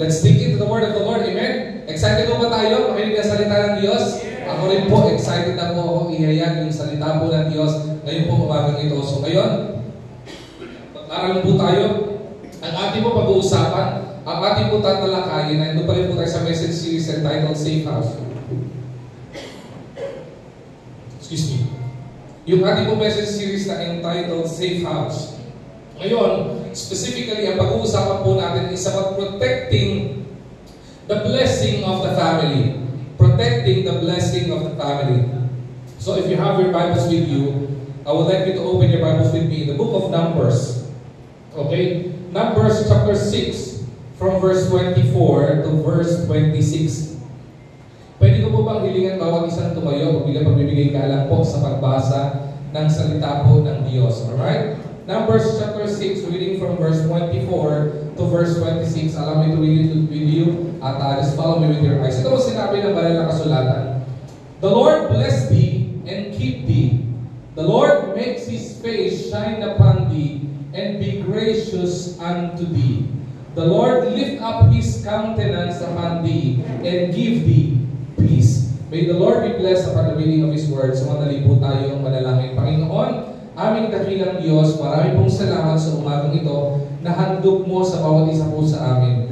Let's dig into the word of the Lord. Amen? Excited po ba tayo? Makinig na salita ng Diyos? Ako rin po, excited na po ako ihayag yung salita po ng Diyos ngayon po umagang ito. So ngayon, mag-aaral po tayo. Ang ating po pag-uusapan, ang ating po tatalakayin, na ito pa rin po tayo sa message series entitled Safe House. Excuse me. Yung ating po message series na entitled Safe House. Ngayon, specifically, ang pag-uusapan po natin is about protecting the blessing of the family. Protecting the blessing of the family. So if you have your Bibles with you, I would like you to open your Bibles with me in the book of Numbers. Okay? Numbers chapter 6 from verse 24 to verse 26. Pwede ko po bang hilingan bawat isang tumayo o pagbibigay kalang po sa pagbasa ng salita po ng Diyos. Alright? Numbers chapter 6, reading from verse 24 to verse 26. Allow me to read it with you at just follow me with your eyes. Ito po sinabi ng banal na kasulatan. The Lord bless thee and keep thee. The Lord makes His face shine upon thee and be gracious unto thee. The Lord lift up His countenance upon thee and give thee peace. May the Lord be blessed upon the reading of His word. Sumadali po tayo ang manalangin. Panginoon, aming dakilang Diyos, marami pong salamat sa umagang ito na handog mo sa bawat isa po sa amin.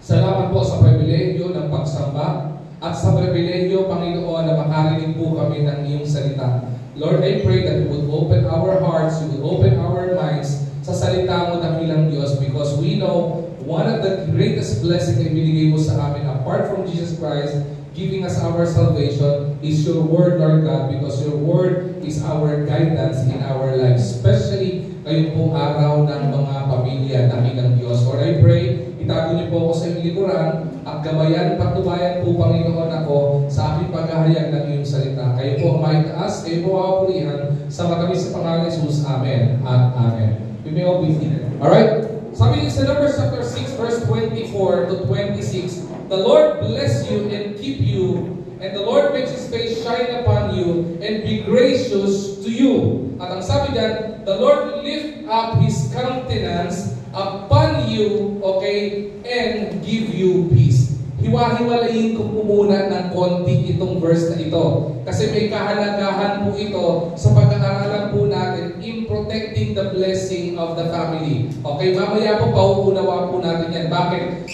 Salamat po sa pribilegyo ng pagsamba at sa pribilegyo, Panginoon, na makarinig po kami ng iyong salita. Lord, I pray that you would open our hearts, you would open our minds sa salita mo, dakilang Diyos, because we know one of the greatest blessings na ibinigay mo sa amin apart from Jesus Christ giving us our salvation is your word, Lord God, because your word is our guidance in our lives, especially ngayong pong araw ng mga pamilya dakilang Diyos. Lord, I pray, itago niyo po ako sa iyong likuran at gabayan, patubayan po, Panginoon, ako sa aking paghahayag ng iyong salita. Kayo po ang maitaas, kayo po ang purihan sa matamis sa pangalan ni Jesus. Amen at Amen. You may all be seated. Alright? Sabi niyo sa Numbers chapter 6 verse 24 to 26, the Lord bless you and keep you, and the Lord makes His face shine upon you and be gracious to you. At ang sabi diyan, the Lord lift up His countenance upon you, okay, and give you peace. Hiwa-hiwalayin ko po muna ng konti itong verse na ito. Kasi may kahalagahan po ito sa pag-aaralan po natin in protecting the blessing of the family. Okay, mamaya po pauunawa po natin yan. Bakit?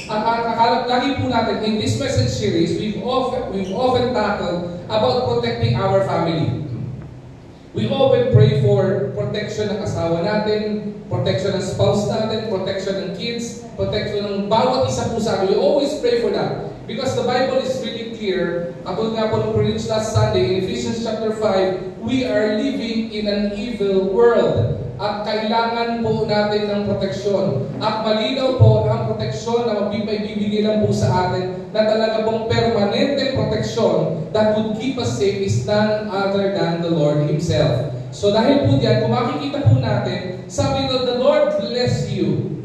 Lagi po natin, in this message series, we've often tackled about protecting our family. We often pray for protection ng asawa natin, protection ng spouse natin, protection ng kids, protection ng bawat isa po sa amin. We always pray for that. Because the Bible is really clear. Katulad nga po nung preach last Sunday in Ephesians chapter 5, we are living in an evil world. At kailangan po natin ng proteksyon. At malinaw po ang proteksyon na magbibigay lang po sa atin na talaga pong permanente proteksyon that would keep us safe is none other than the Lord Himself. So dahil po diyan, kung makikita po natin, sabi doon, the Lord bless you.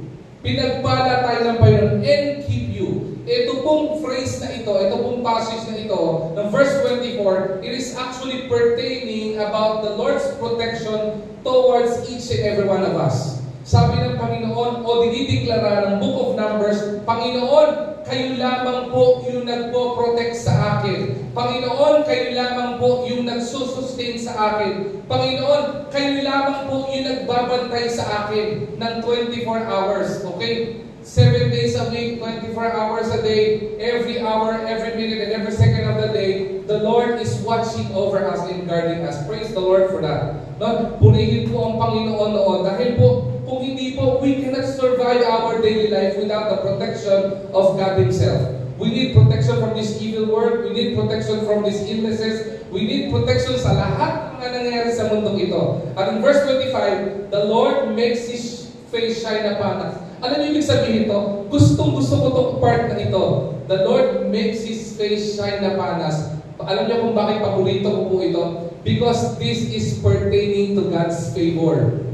Pinagpala tayo ng Panginoon and keep you. Ito pong phrase na ito, ito pong passage na ito, ng verse 24, it is actually pertaining about the Lord's protection towards each and every one of us. Sabi ng Panginoon, o dinideklara ng Book of Numbers, Panginoon, kayo lamang po yung nagpo-protect sa akin. Panginoon, kayo lamang po yung nagsusustain sa akin. Panginoon, kayo lamang po yung nagbabantay sa akin ng 24 hours. Okay? 7 days a week, 24 hours a day, every hour, every minute, and every second of the day, the Lord is watching over us and guarding us. Praise the Lord for that. No? Purihin po ang Panginoon noon. Dahil po, kung hindi po, we cannot survive our daily life without the protection of God Himself. We need protection from this evil world. We need protection from these illnesses. We need protection sa lahat ng nangyayari sa mundong ito. At in verse 25, the Lord makes His face shine upon us. Ano yung ibig sabihin ito? Gustong-gusto ko itong part na ito. The Lord makes His face shine upon us. Alam niyo kung bakit paborito ko po ito? Because this is pertaining to God's favor.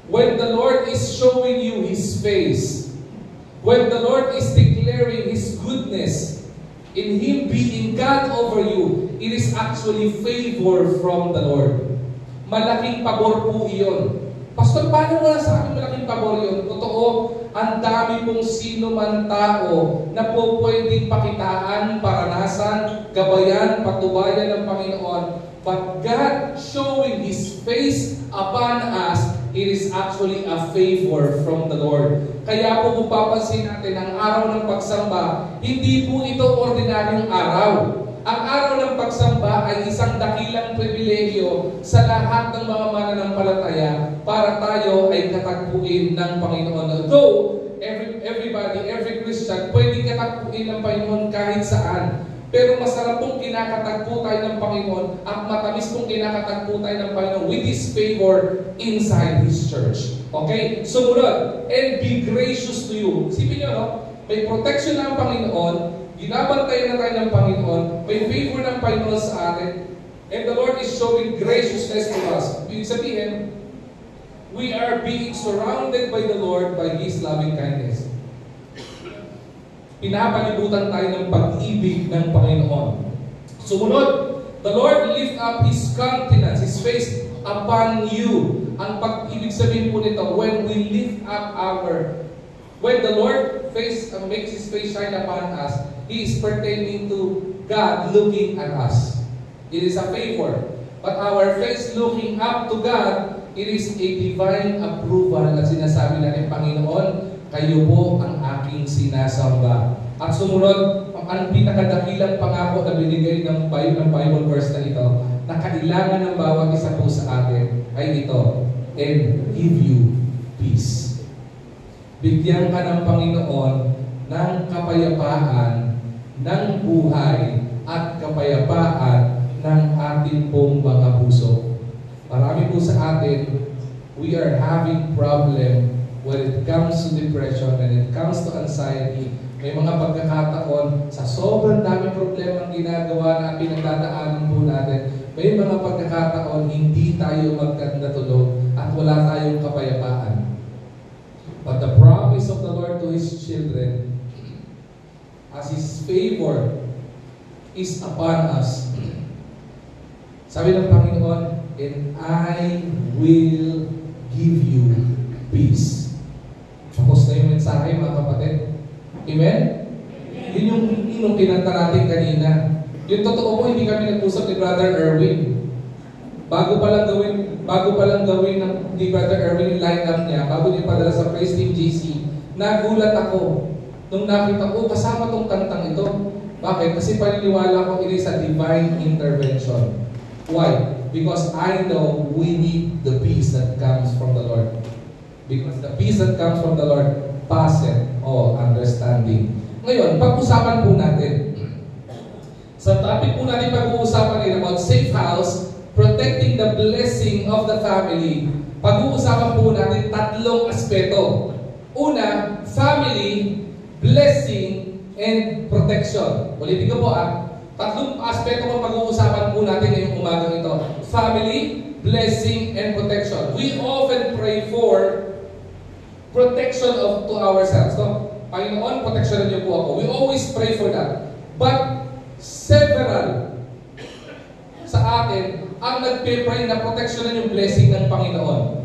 When the Lord is showing you His face, when the Lord is declaring His goodness, in Him being God over you, it is actually favor from the Lord. Malaking pabor po iyon. Pastor, paano wala sa akin malaking pabor yun? Totoo, ang dami pong sino man tao na po pwedeng pakitaan, paranasan, gabayan, patubayan ng Panginoon. But God showing His face upon us, it is actually a favor from the Lord. Kaya po kung papansin natin, ang araw ng pagsamba, hindi po ito ordinaryong araw. Ang araw ng pagsamba ay isang dakilang pribilehiyo sa lahat ng mga mananampalataya para tayo ay katagpuin ng Panginoon. Though, everybody, every Christian, pwede katagpuin ng Panginoon kahit saan. Pero masarap pong kinakatagpo tayo ng Panginoon at matamis pong kinakatagpo tayo ng Panginoon with His favor inside His church. Okay? Sumunod, and be gracious to you. Isipin nyo, no? May protection ng Panginoon, ginabantayan na tayo ng Panginoon, may favor ng Panginoon sa atin, and the Lord is showing graciousness to us. Ibig sabihin, we are being surrounded by the Lord by His loving kindness. Pinapalibutan tayo ng pag-ibig ng Panginoon. Sumunod, the Lord lift up His countenance, His face upon you. Ang pag-ibig sabihin po nito, when we lift up when the Lord makes His face shine upon us, He is pertaining to God looking at us. It is a favor. But our face looking up to God, it is a divine approval na sinasabi natin, Panginoon, kayo po ang aking sinasamba. At sumunod, ang pinakadakilang pangako na binigay ng Bible verse na ito, na kailangan ng bawat isa po sa atin, ay ito, and give you peace. Bigyan ka ng Panginoon ng kapayapaan, ng buhay, at kapayapaan ng ating pong mga puso. Marami po sa atin, we are having problem when it comes to depression, when it comes to anxiety. May mga pagkakataon sa sobrang daming problema ang ginagawa na pinagdadaanan po natin. May mga pagkakataon hindi tayo magkandatulog at wala tayong kapayapaan. But the promise of the Lord to His children, as His favor is upon us. Sabi ng Panginoon, and I will give you peace. Tapos na yung mensahe, mga kapatid. Amen? Yun yung kinanta natin kanina. Yung totoo po, hindi kami nag-usap ni Brother Erwin. Bago pa lang gawin ni Brother Erwin yung line-up niya, bago niya padala sa Praise Team GC, nagulat ako nung nakita ko, kasama tong kantang ito. Bakit? Kasi paniniwala ko, it is a divine intervention. Why? Because I know we need the peace that comes from the Lord. Because the peace that comes from the Lord passeth all understanding. Ngayon, pag-usapan po natin. Sa topic po natin pag-uusapan rin about safe house, protecting the blessing of the family. Pag-uusapan po natin tatlong aspeto. Una, family, blessing, and protection. Ulitin ko po tatlong aspeto kung pag-uusapan po natin ngayong umagang ito. Family, blessing, and protection. We often pray for protection to ourselves. No? Panginoon, protection niyo po ako. We always pray for that. But several sa atin ang nagpe-pray na protection yung blessing ng Panginoon.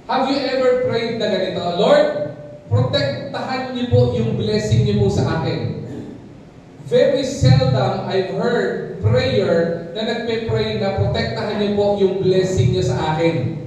Have you ever prayed na ganito? Lord, protektahan niyo po yung blessing niyo po sa akin. Very seldom I've heard prayer na nagpe-pray na protektahan niyo po yung blessing niyo sa akin.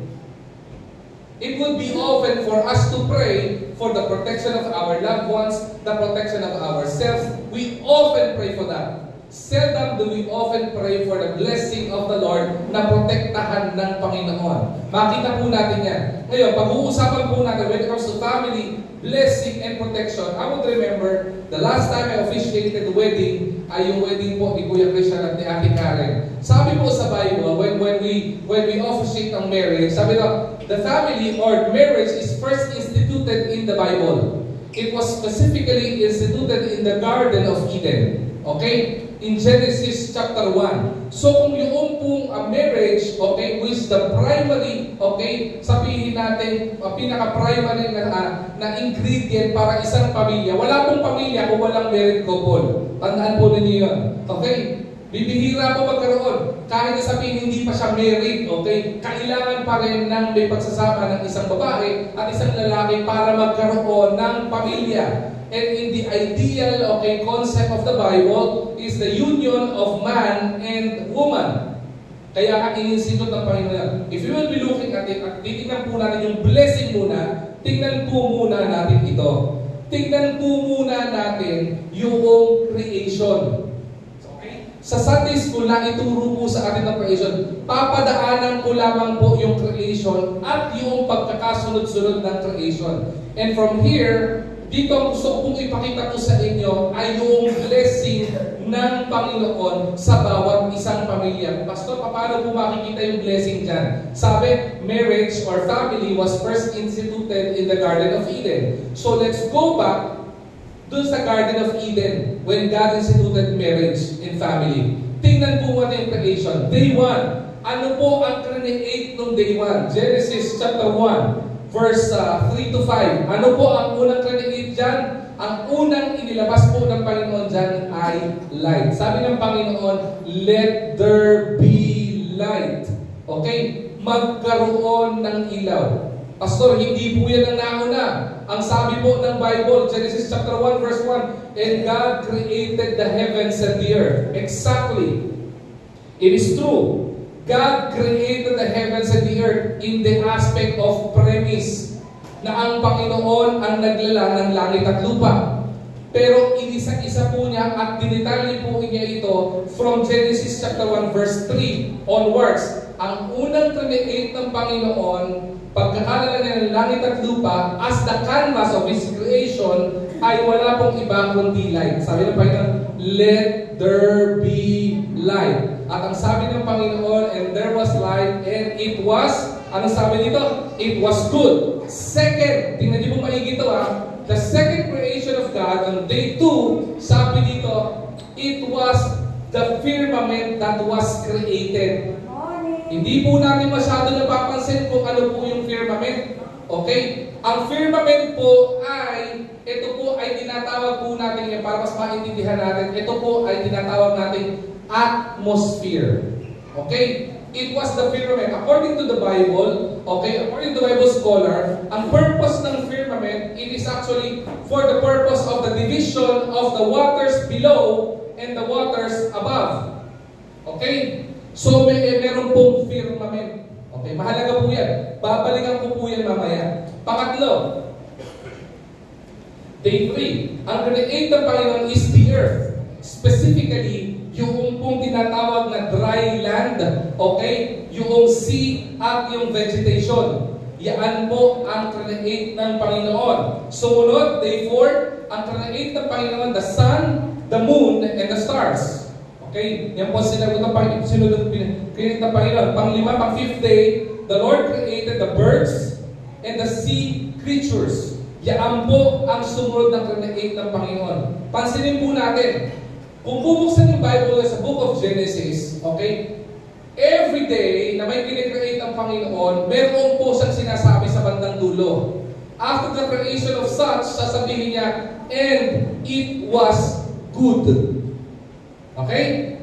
It would be often for us to pray for the protection of our loved ones, the protection of ourselves. We often pray for that. Seldom do we often pray for the blessing of the Lord na protektahan ng Panginoon. Makita po natin yan. Ngayon, pag-uusapan po natin when it comes to family, blessing, and protection. I would remember the last time I officiated the wedding ay yung wedding po ni Kuya Christian at ni Ate Karen. Sabi po sa Bible, when we officiate ang marriage, sabi daw, the family or marriage is first instituted in the Bible. It was specifically instituted in the Garden of Eden. Okay? In Genesis chapter 1. So kung yung pong marriage, okay, which the primary, okay, sabihin natin, pinaka-primary na ingredient para isang pamilya. Wala pong pamilya kung walang married couple. Tandaan po ninyo yun. Okay? Bibihira po magkaroon. Kahit sabihin hindi pa siya married, okay? Kailangan pa rin ng may pagsasama ng isang babae at isang lalaki para magkaroon ng pamilya. And in the ideal, okay, concept of the Bible is the union of man and woman. Kaya nga inisintot ng Panginoon. If you will be looking at it, at titignan po natin yung blessing muna, tingnan po muna natin ito. Tingnan po muna natin yung creation. Sa Sunday School na ituro po sa atin ng creation, papadaanan ko lamang po yung creation at yung pagkakasunod-sunod ng creation. And from here, dito ang gusto ko pong ipakita ko sa inyo ay yung blessing ng Panginoon sa bawat isang pamilya. Pastor, paano po makikita yung blessing dyan? Sabi, marriage or family was first instituted in the Garden of Eden. So let's go back doon sa Garden of Eden when God instituted marriage and family. Tingnan po natin yung creation. Day 1. Ano po ang create nung day 1? Genesis chapter 1, verse 3 to 5. Ano po ang unang create dyan? Ang unang inilabas po ng Panginoon dyan ay light. Sabi ng Panginoon, let there be light. Okay? Magkaroon ng ilaw. Pastor, hindi po yan ang nauna. Ang sabi po ng Bible, Genesis chapter 1 verse 1, and God created the heavens and the earth. Exactly. It is true. God created the heavens and the earth in the aspect of premise na ang Panginoon ang naglala ng langit at lupa. Pero inisa-isa po niya at dinitalye po niya ito from Genesis chapter 1 verse 3 onwards. Ang unang create ng Panginoon, pagkakalala niya ng langit at lupa as the canvas of His creation, ay wala pong iba kundi light. Sabi ng Panginoon, let there be light. At ang sabi ng Panginoon, and there was light, and it was, anong sabi dito? It was good. Second, tingnan niyo po maigi ito the second creation of God on day 2, sabi dito, it was the firmament that was created. Hindi po natin masyado napapansin kung ano po yung firmament. Okay? Ang firmament po ay, ito po ay tinatawag po natin yan para mas maintindihan natin. Ito po ay tinatawag natin atmosphere. Okay? It was the firmament. According to the Bible, okay, according to the Bible scholar, ang purpose ng firmament, it is actually for the purpose of the division of the waters below and the waters above. Okay? So, meron pong firmament. Okay, mahalaga po yan. Babalikan ko po yan mamaya. Pangatlo, day 3, ang create ng Panginoon is the earth. Specifically, yung pong tinatawag na dry land, okay? Yung sea at yung vegetation. Yan po ang create ng Panginoon. Sumunod, day 4, ang create ng Panginoon, the sun, the moon, and the stars. Okay? Yan po sinagot ng Panginoon. Create ng Panginoon. Panglima, pang-fifth day, the Lord created the birds and the sea creatures. Yan po ang sumunod ng create ng Panginoon. Pansinin po natin, kung bubuksan yung Bible sa book of Genesis, okay, every day na may pinag-create ang Panginoon, meron po siyang sinasabi sa bandang dulo. After the creation of such, sasabihin niya, and it was good. Okay?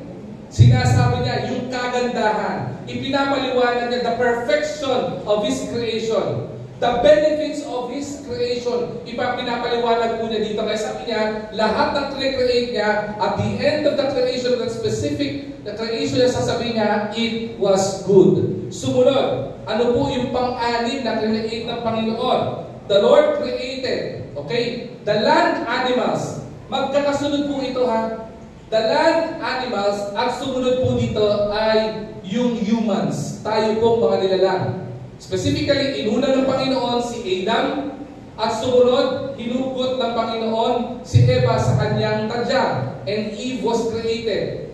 Sinasabi niya yung kagandahan. Ipinapaliwanag niya the perfection of His creation. The benefits of His creation. Pinapaliwanag po niya dito. Kaya sabi niya, lahat ng create niya, at the end of the creation, that specific, the creation niya, sasabihin niya, it was good. Sumunod, ano po yung pang-anim na create ng Panginoon? The Lord created, okay, the land animals. Magkakasunod po ito The land animals, at sumunod po dito ay yung humans. Tayo pong mga nilalang. Specifically, inuna ng Panginoon si Adam, at sumunod, hinugot ng Panginoon si Eva sa kanyang tadya. And Eve was created.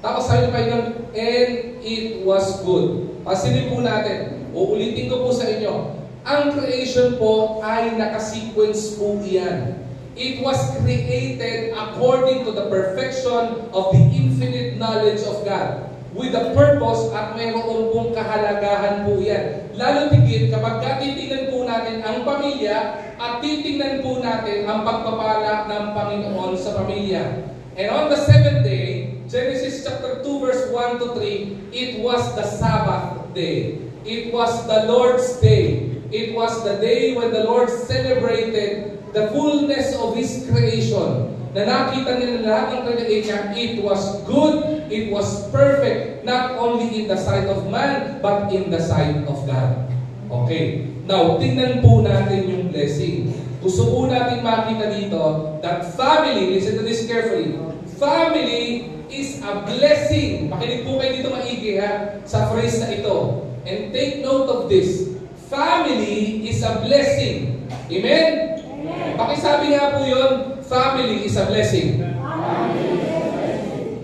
Tapos sabi ng Panginoon, and it was good. Pasinin po natin, uulitin ko po sa inyo, ang creation po ay nakasequence po iyan. It was created according to the perfection of the infinite knowledge of God. With the purpose at mayroon pong kahalagahan po yan. Lalo tigit kapag titingnan po natin ang pamilya at titingnan po natin ang pagpapala ng Panginoon sa pamilya. And on the seventh day, Genesis chapter 2 verse 1 to 3, it was the Sabbath day. It was the Lord's day. It was the day when the Lord celebrated the fullness of His creation. Na nakita nila lahat ng creation niya, it was good, it was perfect, not only in the sight of man, but in the sight of God. Okay. Now, tingnan po natin yung blessing. Gusto po natin makita dito that family, listen to this carefully, family is a blessing. Makinig po kayo dito maigi sa phrase na ito. And take note of this. Family is a blessing. Amen? Amen. Pakisabi nga po yun, family is a blessing.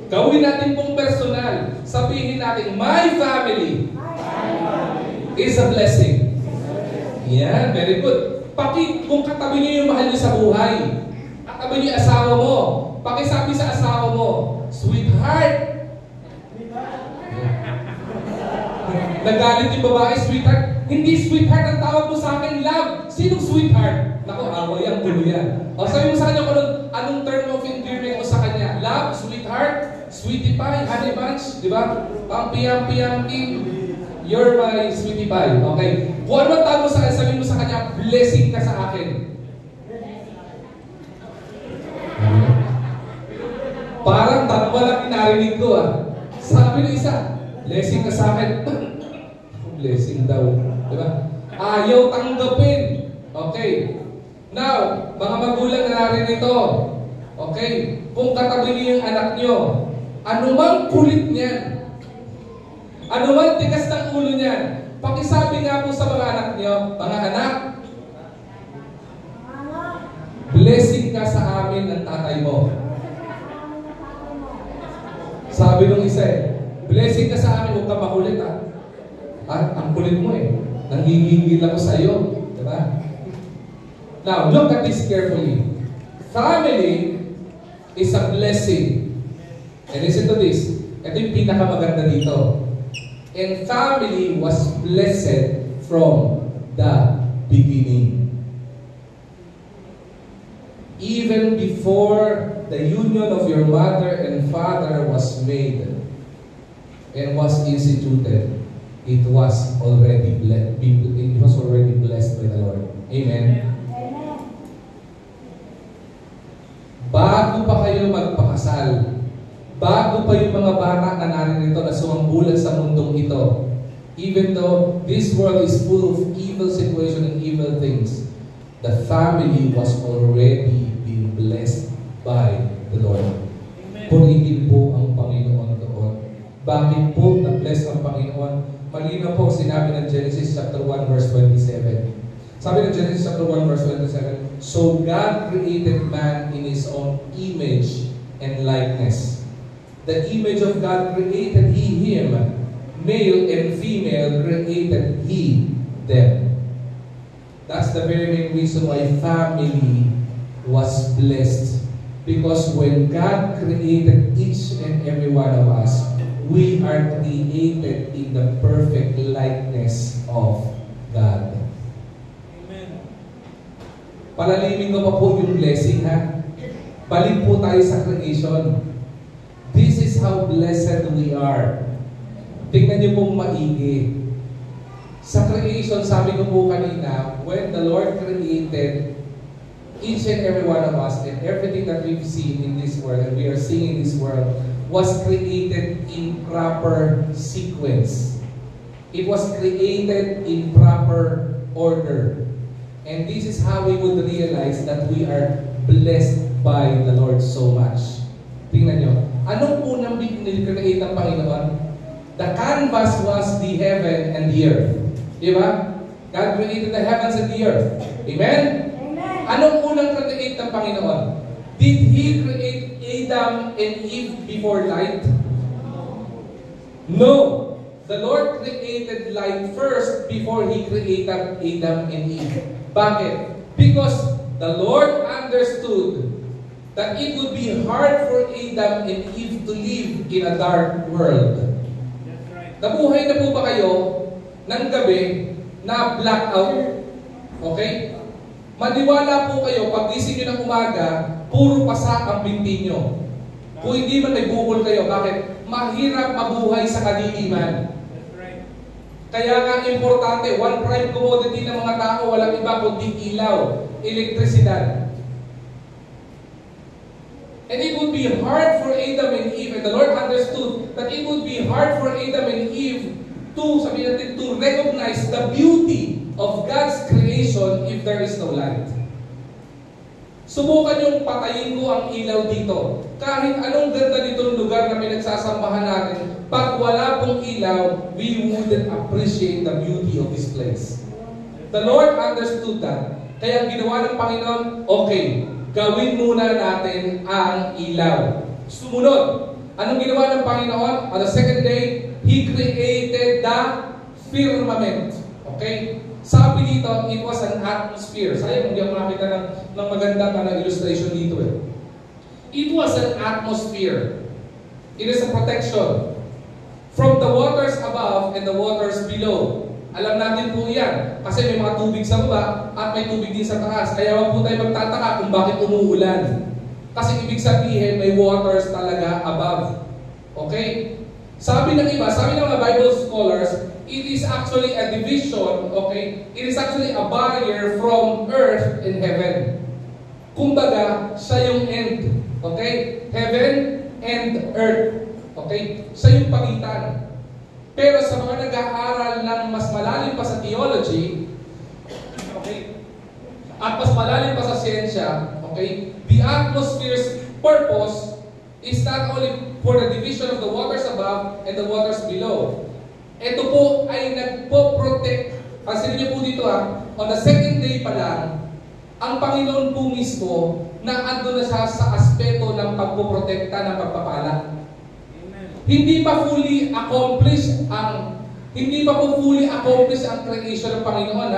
Gawin natin pong personal. Sabihin natin, my family is a blessing. Yeah, very good. Kung katabi niyo yung mahal niyo sa buhay, katabi niyo yung asawa mo, pakisabi sa asawa mo, sweetheart. Nagalit yung babae, sweetheart. Hindi sweetheart ang tawag mo sa akin, love. Sinong sweetheart? Naku, away ang gulo yan. O sabi mo sa kanya kung anong term of endearment mo sa kanya? Love, sweetheart, sweetie pie, honey bunch, di ba? Pang-piyang-piyang-piyang. You're my sweetie pie. Okay. Kung ano tawag mo sa kanya, sabihin mo sa kanya, blessing ka sa akin. Parang tatwa lang narinig ko Sabi ng isa, blessing ka sa akin. Blessing daw. Diba? Ayaw tanggapin. Okay. Now, mga magulang na narinig ito. Okay. Kung katabi niyo yung anak niyo, anumang kulit niyan, anumang tigas ng ulo niyan, pakisabi nga po sa mga anak niyo, mga anak, blessing ka sa amin ng tatay mo. Sabi nung isa blessing ka sa amin, huwag ka makulit ang kulit mo nangigigil ako sa iyo. Diba? Now, look at this carefully. Family is a blessing. And listen to this. Ito yung pinakamaganda dito. And family was blessed from the beginning. Even before the union of your mother and father was made and was instituted, it was already blessed by the Lord. Amen. Amen. Bago pa kayo magpakasal, bago pa yung mga bata na naririto na sumambulan sa mundong ito, even though this world is full of evil situation and evil things, the family was already being blessed by the Lord. Purihin po ang Panginoon doon. Bakit po na-bless ang Panginoon? Malinaw po sinabi ng Genesis chapter 1 verse 27. Sabi ng Genesis chapter 1 verse 27, so God created man in His own image and likeness. The image of God created He him, male and female created He them. That's the very main reason why family was blessed. Because when God created each and every one of us, we are created in the perfect likeness of God. Amen. Palalimin ko pa po yung blessing Balik po tayo sa creation. This is how blessed we are. Tingnan niyo pong maigi. Sa creation, sabi ko po kanina, when the Lord created each and every one of us and everything that we've seen in this world and we are seeing in this world was created in proper sequence. It was created in proper order. And this is how we would realize that we are blessed by the Lord so much. Tingnan nyo. Anong unang create ng Panginoon? The canvas was the heaven and the earth. Diba? God created the heavens and the earth. Amen? Amen. Anong unang create ng Panginoon? Did He create Adam and Eve before light? No. The Lord created light first before He created Adam and Eve. Bakit? Because the Lord understood that it would be hard for Adam and Eve to live in a dark world. Nabuhay na po ba kayo ng gabi na blackout? Okay? Maniwala po kayo, pag gising nyo ng umaga, puro pasa ang binti nyo. Kung hindi man may bukol kayo, bakit? Mahirap mabuhay sa kadiliman. Kaya nga importante, one prime commodity ng mga tao, walang iba kundi ilaw, elektrisidad. And it would be hard for Adam and Eve, and the Lord understood that it would be hard for Adam and Eve to, sabihin natin, to recognize the beauty of God's creation if there is no light. Subukan yung patayin ko ang ilaw dito. Kahit anong ganda nitong lugar na pinagsasambahan natin, pag wala pong ilaw, we wouldn't appreciate the beauty of this place. The Lord understood that. Kaya ginawa ng Panginoon, okay, gawin muna natin ang ilaw. Sumunod. Anong ginawa ng Panginoon? On the second day, He created the firmament. Okay? Sabi dito, it was an atmosphere. Sayang, hindi ako nakita ng magandang illustration dito eh. It was an atmosphere. It is a protection from the waters above and the waters below. Alam natin po yan. Kasi may mga tubig sa baba at may tubig din sa taas. Kaya wag po tayo magtataka kung bakit umuulan. Kasi ibig sabihin, may waters talaga above. Okay? Sabi ng iba, sabi ng mga Bible scholars, it is actually a division, okay? It is actually a barrier from earth and heaven. Kumbaga, siya yung end. Okay? Heaven and earth. Okay? Siya yung pagitan. Pero sa mga nag-aaral ng mas malalim pa sa theology, okay? At mas malalim pa sa siyensya, okay? The atmosphere's purpose is not only for the division of the waters above and the waters below. Ito po ay nagpo-protect. Pansinin niyo po dito on the second day pa lang, ang Panginoon po mismo na ando na siya sa aspeto ng pagpoprotekta ng pagpapala. Hindi pa po fully accomplished ang creation ng Panginoon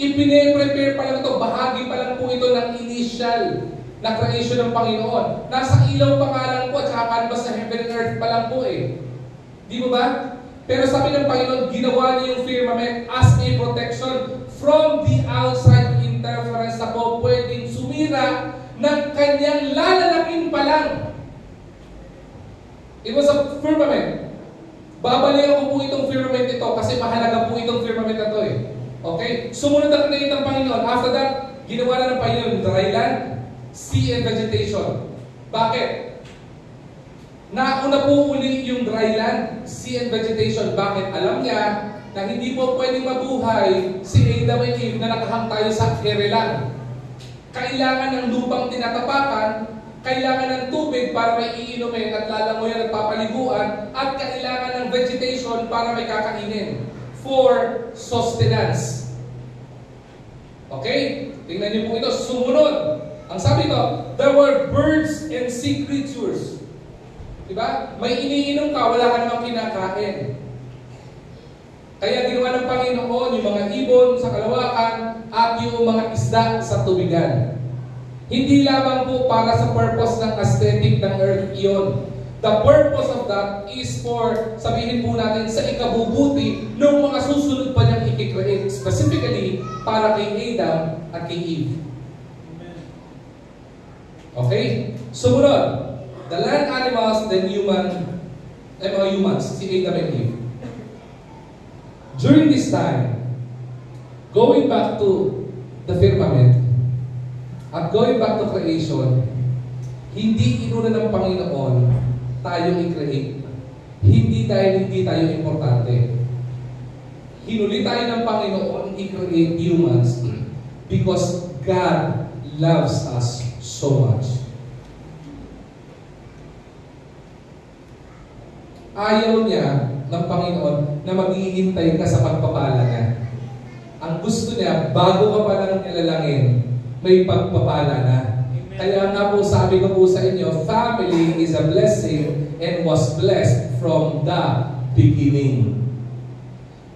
Ipine-prepare pa lang ito, bahagi pa lang po ito ng initial na creation ng Panginoon. Nasa ilaw pa nga lang po at saka canvas na heaven and earth pa lang po eh. Di ba ba? Pero sabi ng Panginoon, ginawa niya yung firmament as a protection from the outside interference na po pwedeng sumira ng kanyang lalalaking pa lang. It was a firmament. Babalikan ko po itong firmament ito kasi mahalaga po itong firmament na ito eh. Okay? Sumunod ang create ng Panginoon. After that, ginawa na ng Panginoon dry land, sea and vegetation. Bakit? Nauna po uli yung dry land, sea and vegetation. Bakit? Alam niya na hindi po pwedeng mabuhay si Adam and Eve na nakahang tayo sa ere lang. Kailangan ng lupang tinatapakan, kailangan ng tubig para may iinumin at lalangoyan at papaliguan, at kailangan ng vegetation para may kakainin for sustenance. Okay? Tingnan niyo po ito. Sumunod. Ang sabi ito, there were birds and sea creatures. Diba? May iniinom ka, wala ka namang kinakain. Kaya ginawa ng Panginoon yung mga ibon sa kalawakan at yung mga isda sa tubigan. Hindi lamang po para sa purpose ng aesthetic ng earth iyon. The purpose of that is for, sabihin po natin, sa ikabubuti ng mga susunod pa niyang i-create. Specifically, para kay Adam at kay Eve. Okay? Sumunod. The land animals, then mga humans, si Adam and Eve. During this time, going back to the firmament, at going back to creation, hindi inuna ng Panginoon tayo i-create. Hindi dahil hindi tayo importante. Hinuli tayo ng Panginoon i-create humans because God loves us so much. Ayaw niya ng Panginoon na maghihintay ka sa pagpapala niya. Ang gusto niya, bago ka pa lang nilalangin, may pagpapala na. Kaya nga po sabi ko po sa inyo, family is a blessing and was blessed from the beginning.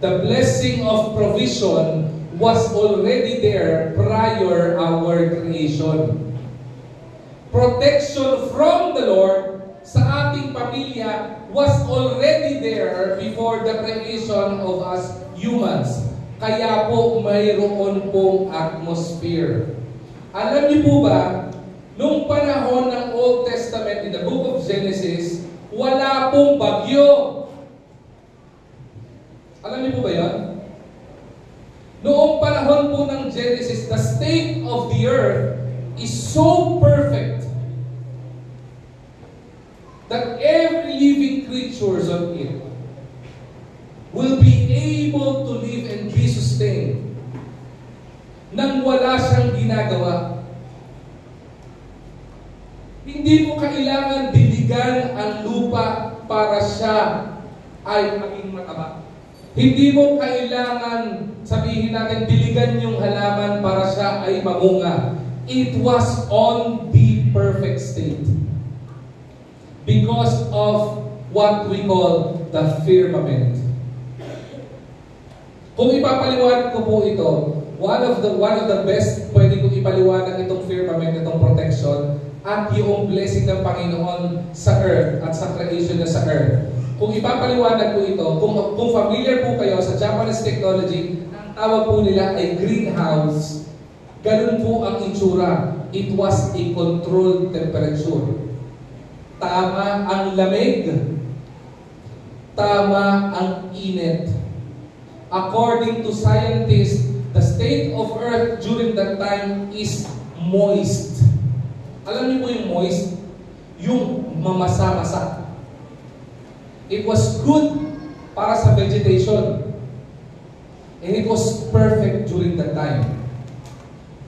The blessing of provision was already there prior our creation. Protection from the Lord sa ating pamilya was already there before the creation of us humans. Kaya po mayroon pong atmosphere. Alam niyo po ba Nung panahon ng Old Testament, in the book of Genesis, wala pong bagyo. Alam niyo po ba yan? Noong panahon po ng Genesis, the state of the earth is so perfect that every living creatures on it will be able to live and be sustained nang wala siyang ginagawa. Hindi mo kailangan diligan ang lupa para siya ay maging mataba. Hindi mo kailangan sabihin natin diligan yung halaman para siya ay mamunga. It was on the perfect state because of what we call the firmament. Kung ipapaliwanag ko po ito, one of the best pwede kong ipaliwanag itong firmament, itong protection, at yung blessing ng Panginoon sa earth at sa creation na sa earth. Kung ipapaliwanag ko ito, kung familiar po kayo sa Japanese technology, ang tawag po nila ay greenhouse. Ganun po ang itsura. It was a controlled temperature. Tama ang lamig. Tama ang init. According to scientists, the state of earth during that time is moist. Alam niyo po yung moist? Yung mamasa-masa. It was good para sa vegetation. And it was perfect during that time.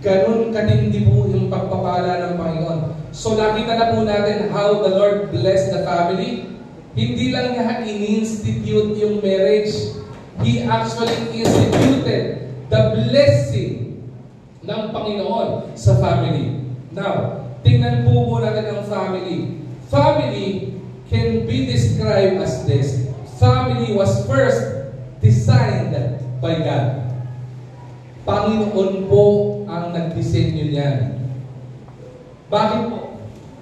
Ganun katindi po yung pagpapala ng Panginoon. So nakita na po natin how the Lord blessed the family. Hindi lang niya in-institute yung marriage. He actually instituted the blessing ng Panginoon sa family. Now, tingnan po muna natin ang family. Family can be described as this. Family was first designed by God. Panginoon po ang nagdisenyo niyan. Bakit po?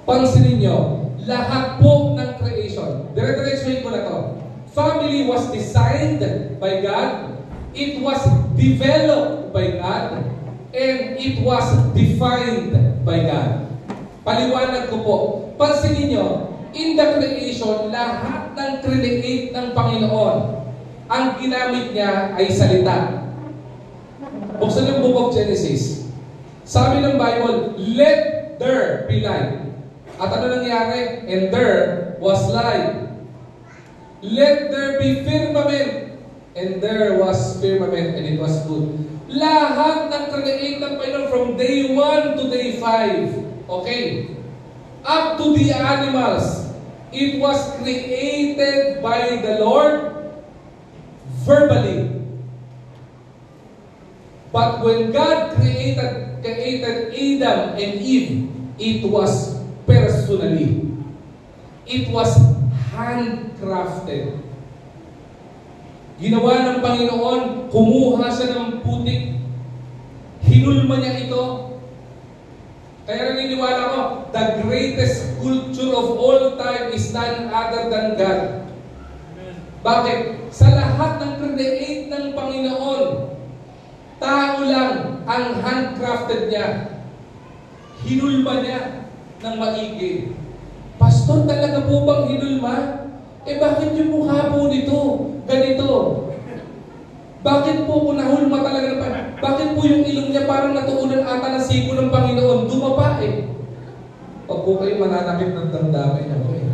Pansinin nyo, lahat po ng creation, dire-diretsuhin ko na to. Family was designed by God, it was developed by God, and it was defined by God. Paliwanag ko po. Pansinin nyo, in the creation, lahat ng create ng Panginoon, ang ginamit niya ay salita. Buksan yung book of Genesis. Sabi ng Bible, let there be light. At ano nangyari? And there was light. Let there be firmament. And there was firmament, and it was good. Lahat ng create ng Panginoon from day 1 to day 5. Okay. Up to the animals. It was created by the Lord verbally. But when God created Adam and Eve, it was personally. It was handcrafted. Ginawa ng Panginoon, kumuha siya ng putik, hinulma niya ito. Kaya naniniwala ko, the greatest sculpture of all time is none other than God. Bakit? Sa lahat ng create ng Panginoon, tao lang ang handcrafted niya. Hinulma niya ng maigi. Pastor, talaga po bang hinulma? Eh bakit yung mukha po nito? Ganito. Bakit po kung nahulma talaga na bakit po yung ilong niya parang natuunan ata ng siko ng Panginoon? Dumapa eh. Huwag po kayo mananakit ng damdamin. Okay?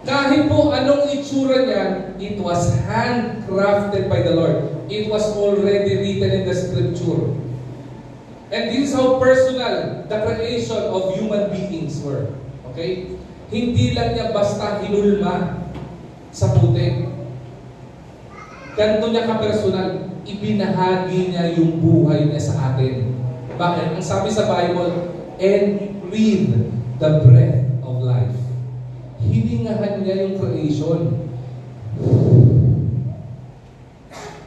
Kahit po anong itsura niya, it was handcrafted by the Lord. It was already written in the scripture. And this is how personal the creation of human beings were. Okay? Hindi lang niya basta hinulma sa putik. Ganito niya ka-personal, ibinahagi niya yung buhay niya sa atin. Bakit? Ang sabi sa Bible, and breathe the breath of life. Hiningahan niya yung creation.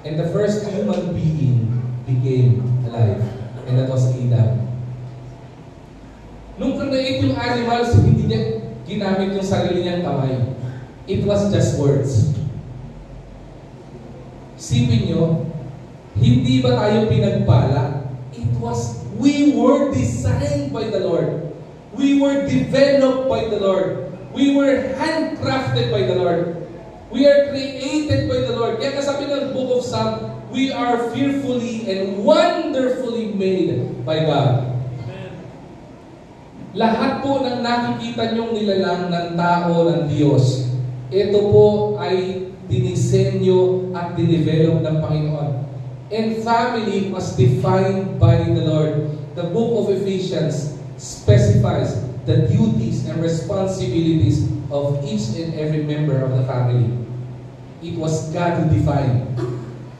And the first human being became alive. And that was Adam. Nung create yung animals, hindi niya ginamit yung sarili niyang kamay. It was just words. Sipin nyo, hindi ba tayo pinagpala? We were designed by the Lord. We were developed by the Lord. We were handcrafted by the Lord. We are created by the Lord. Kaya kasabi ng Book of Psalm, we are fearfully and wonderfully made by God. Amen. Lahat po ng nakikita niyong nilalang ng tao ng Diyos, ito po ay dinisenyo at dinevelop ng Panginoon. And family was defined by the Lord. The book of Ephesians specifies the duties and responsibilities of each and every member of the family. It was God who defined.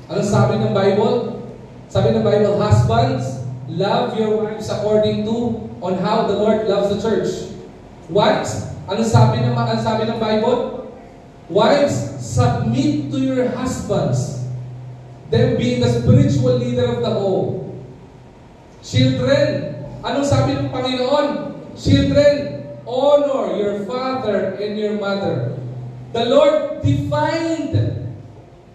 Anong sabi ng Bible? Sabi ng Bible, husbands, love your wives according to on how the Lord loves the church. Wives, anong sabi ng Bible? Wives, submit to your husbands, them being the spiritual leader of the home. Children, anong sabi ng Panginoon? Children, honor your father and your mother. The Lord defined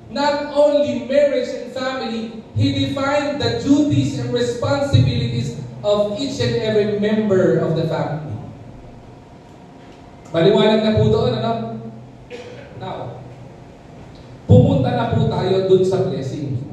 not only marriage and family, He defined the duties and responsibilities of each and every member of the family. Maliwanag na po doon, ano? Now, pumunta na po tayo dun sa blessing.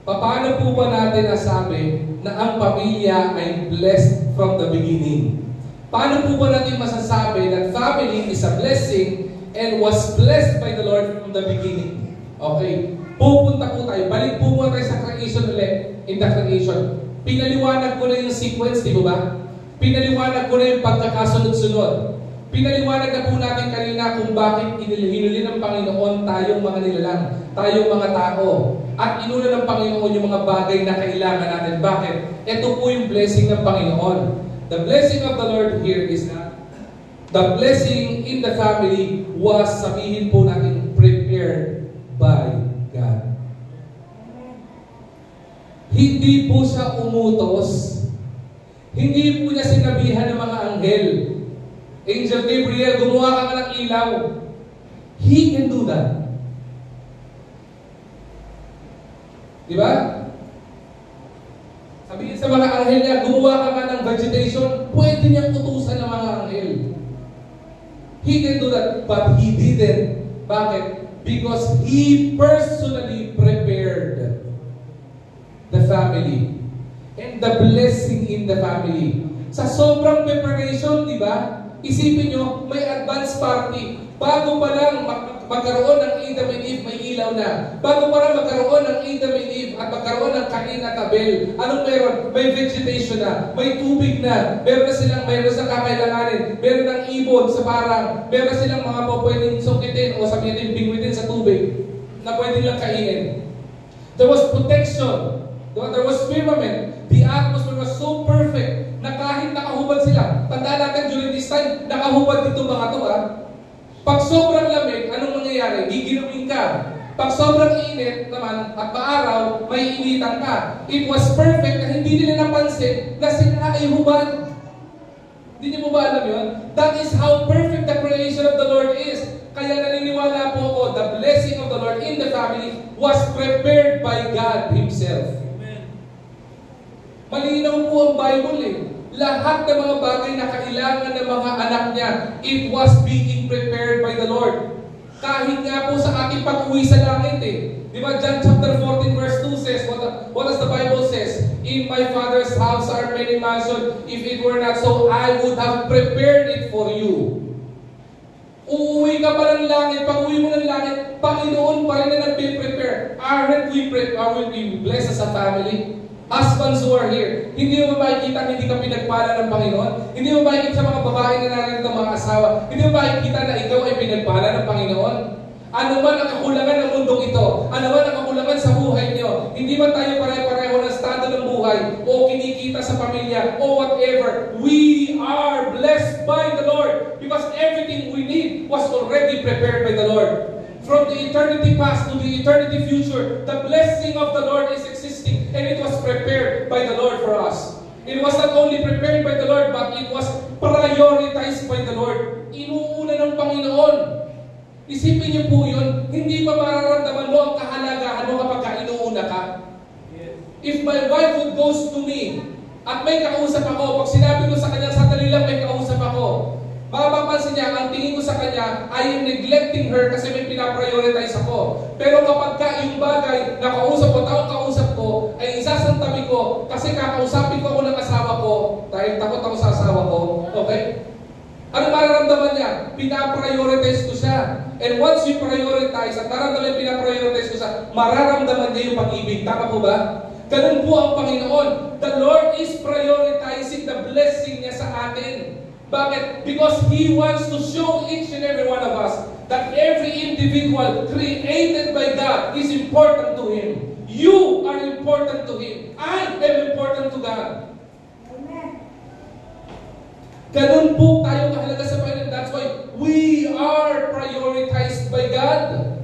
Paano po ba natin nasabi na ang pamilya ay blessed from the beginning? Paano po ba natin masasabi that family is a blessing and was blessed by the Lord from the beginning? Okay. Pupunta po tayo. Balik po muna tayo sa creation ulit. In the creation. Pinaliwanag ko na yung sequence, di ba? Pinaliwanag ko na yung pagkakasunod-sunod. Pinaliwanag na po natin kanina kung bakit hinuli ng Panginoon tayong mga nilalang, tayong mga tao. At inuna ng Panginoon yung mga bagay na kailangan natin. Bakit? Ito po yung blessing ng Panginoon. The blessing of the Lord here is that the blessing in the family was, sabihin po natin, prepared by God. Hindi po siya umutos. Hindi po niya sinabihan ng mga anghel. Angel Gabriel, gumawa ka ng ilaw. He can do that. Di ba? Sabihin sa mga anghel niya, gumawa ka ng vegetation, pwede niyang utusan ng mga anghel. He can do that, but He didn't. Bakit? Because He personally prepared the family and the blessing in the family. Sa sobrang preparation, di ba? Isipin nyo, may advance party. Bago pa lang magkaroon ng Adam and Eve, may ilaw na. Bago pa lang magkaroon ng Adam and Eve at magkaroon ng Cain at Abel, anong meron? May vegetation na, may tubig na, meron silang kakailanganin, meron ng ibon sa parang, meron silang mga pwedeng sukitin o sabihin bingwitin sa tubig na pwede lang kainin. There was protection. There was firmament. The atmosphere was so perfect na kahit nakahubad sila. Tandaan natin during this time, nakahubad dito mga to Pag sobrang lamig, anong mangyayari? Giginumin ka. Pag sobrang init naman at maaraw, may initan ka. It was perfect na hindi nila napansin na sila ay hubad. Hindi niyo mo ba alam yun? That is how perfect the creation of the Lord is. Kaya naniniwala po ako, the blessing of the Lord in the family was prepared by God Himself. Amen. Malinaw po ang Bible Lahat ng mga bagay na kailangan ng mga anak niya, it was being prepared by the Lord. Kahit nga po sa ating pag-uwi sa langit Di ba John chapter 14 verse 2 says, what does the Bible says? In my Father's house are many mansions. If it were not so, I would have prepared it for you. Uuwi ka pa ng langit, pag-uwi mo ng langit, Panginoon pa rin na nag-prepare. Aren't we blessed as a family? Husbands who are here, hindi mo makikita na hindi ka pinagpala ng Panginoon? Hindi mo makikita sa mga babae na narito mga asawa? Hindi mo makikita na ikaw ay pinagpala ng Panginoon? Ano man ang kakulangan ng mundong ito? Ano man ang kakulangan sa buhay niyo? Hindi man tayo pare-pareho ng estado ng buhay o kinikita sa pamilya o whatever. We are blessed by the Lord because everything we need was already prepared by the Lord. From the eternity past to the eternity future, the blessing of the Lord is existing and it was prepared by the Lord for us. It was not only prepared by the Lord, but it was prioritized by the Lord. Inuuna ng Panginoon. Isipin niyo po yun, hindi pa mararamdaman mo ang kahalagahan mo kapag inuuna ka. If my wife would goes to me At may kausap ako. Pag sinabi ko sa kanya, sandali lang, may kausap ako. Mapapansin niya, ang tingin ko sa kanya, I am neglecting her kasi may pinaprioritize ako. Pero kapag yung bagay na kausap ko, taong kausap ko, ay isasantabi ko kasi kakausapin ko ako ng asawa ko dahil takot ako sa asawa ko. Okay? Ano mararamdaman niya? Pinaprioritize ko siya. And once you prioritize, at nararamdaman yung pinaprioritize ko siya, mararamdaman niya yung pag-ibig. Tama po ba? Ganun po ang Panginoon. The Lord is prioritizing the blessing niya sa atin. Bakit? Because He wants to show each and every one of us that every individual created by God is important to Him. You are important to Him. I am important to God. Amen. Ganun po tayo kahalaga sa Panginoon. That's why we are prioritized by God.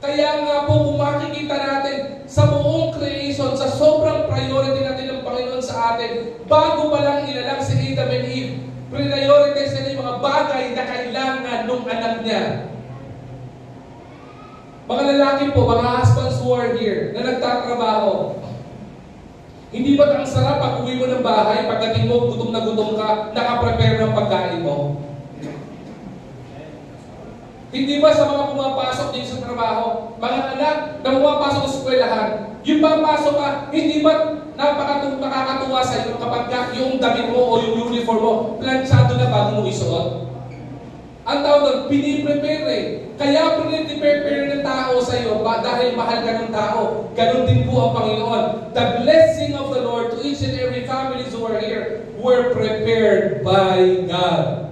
Kaya nga po kung makikita natin sa buong creation, sa sobrang priority natin ng Panginoon sa atin, bago pa lang ilalang si Adam and Eve, prioritize na yung mga bagay na kailangan ng anak niya. Mga lalaki po, mga husbands who are here, na nagtatrabaho, hindi ba ang sarap pag uwi mo ng bahay, pagdating mo, gutom na gutom ka, nakaprepare ng pagkain mo? Hindi ba sa mga pumapasok din sa trabaho, mga anak na pumapasok sa eskwelahan, yung papasok ka, hindi ba nakakatuwa sa iyo kapag yung damit mo o yung uniform mo, planchado na bago mo isuot? Ang tawag doon, piniprepare eh. Kaya piniprepare ng tao sa iyo dahil mahal ka ng tao. Ganon din po ang Panginoon. The blessing of the Lord to each and every family who are here were prepared by God.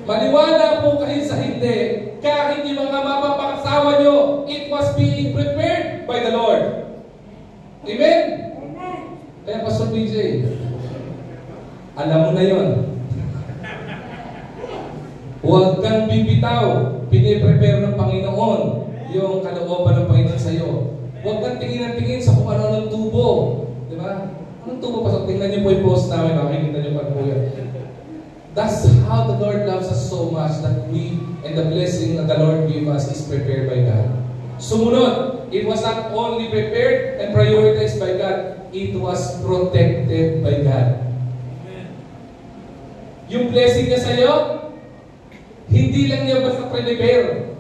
Maniwala po kayo sa hindi, kahit yung mga mapapakasawa nyo, it was being prepared by the Lord. Amen? Amen. Kaya Pastor BJ, alam mo na yon. Huwag kang bibitaw, piniprepare ng Panginoon yung kalooban ng Panginoon sa iyo. Huwag kang tingin sa kung ano ng tubo. Di ba? Anong tubo pa? Tingnan niyo po yung post namin, makikita niyo pa po yan. That's how the Lord loves us so much that we, and the blessing that the Lord gave us is prepared by God. Sumunod, it was not only prepared and prioritized by God, it was protected by God. Yung blessing niya sa iyo, hindi lang niya basta prepare.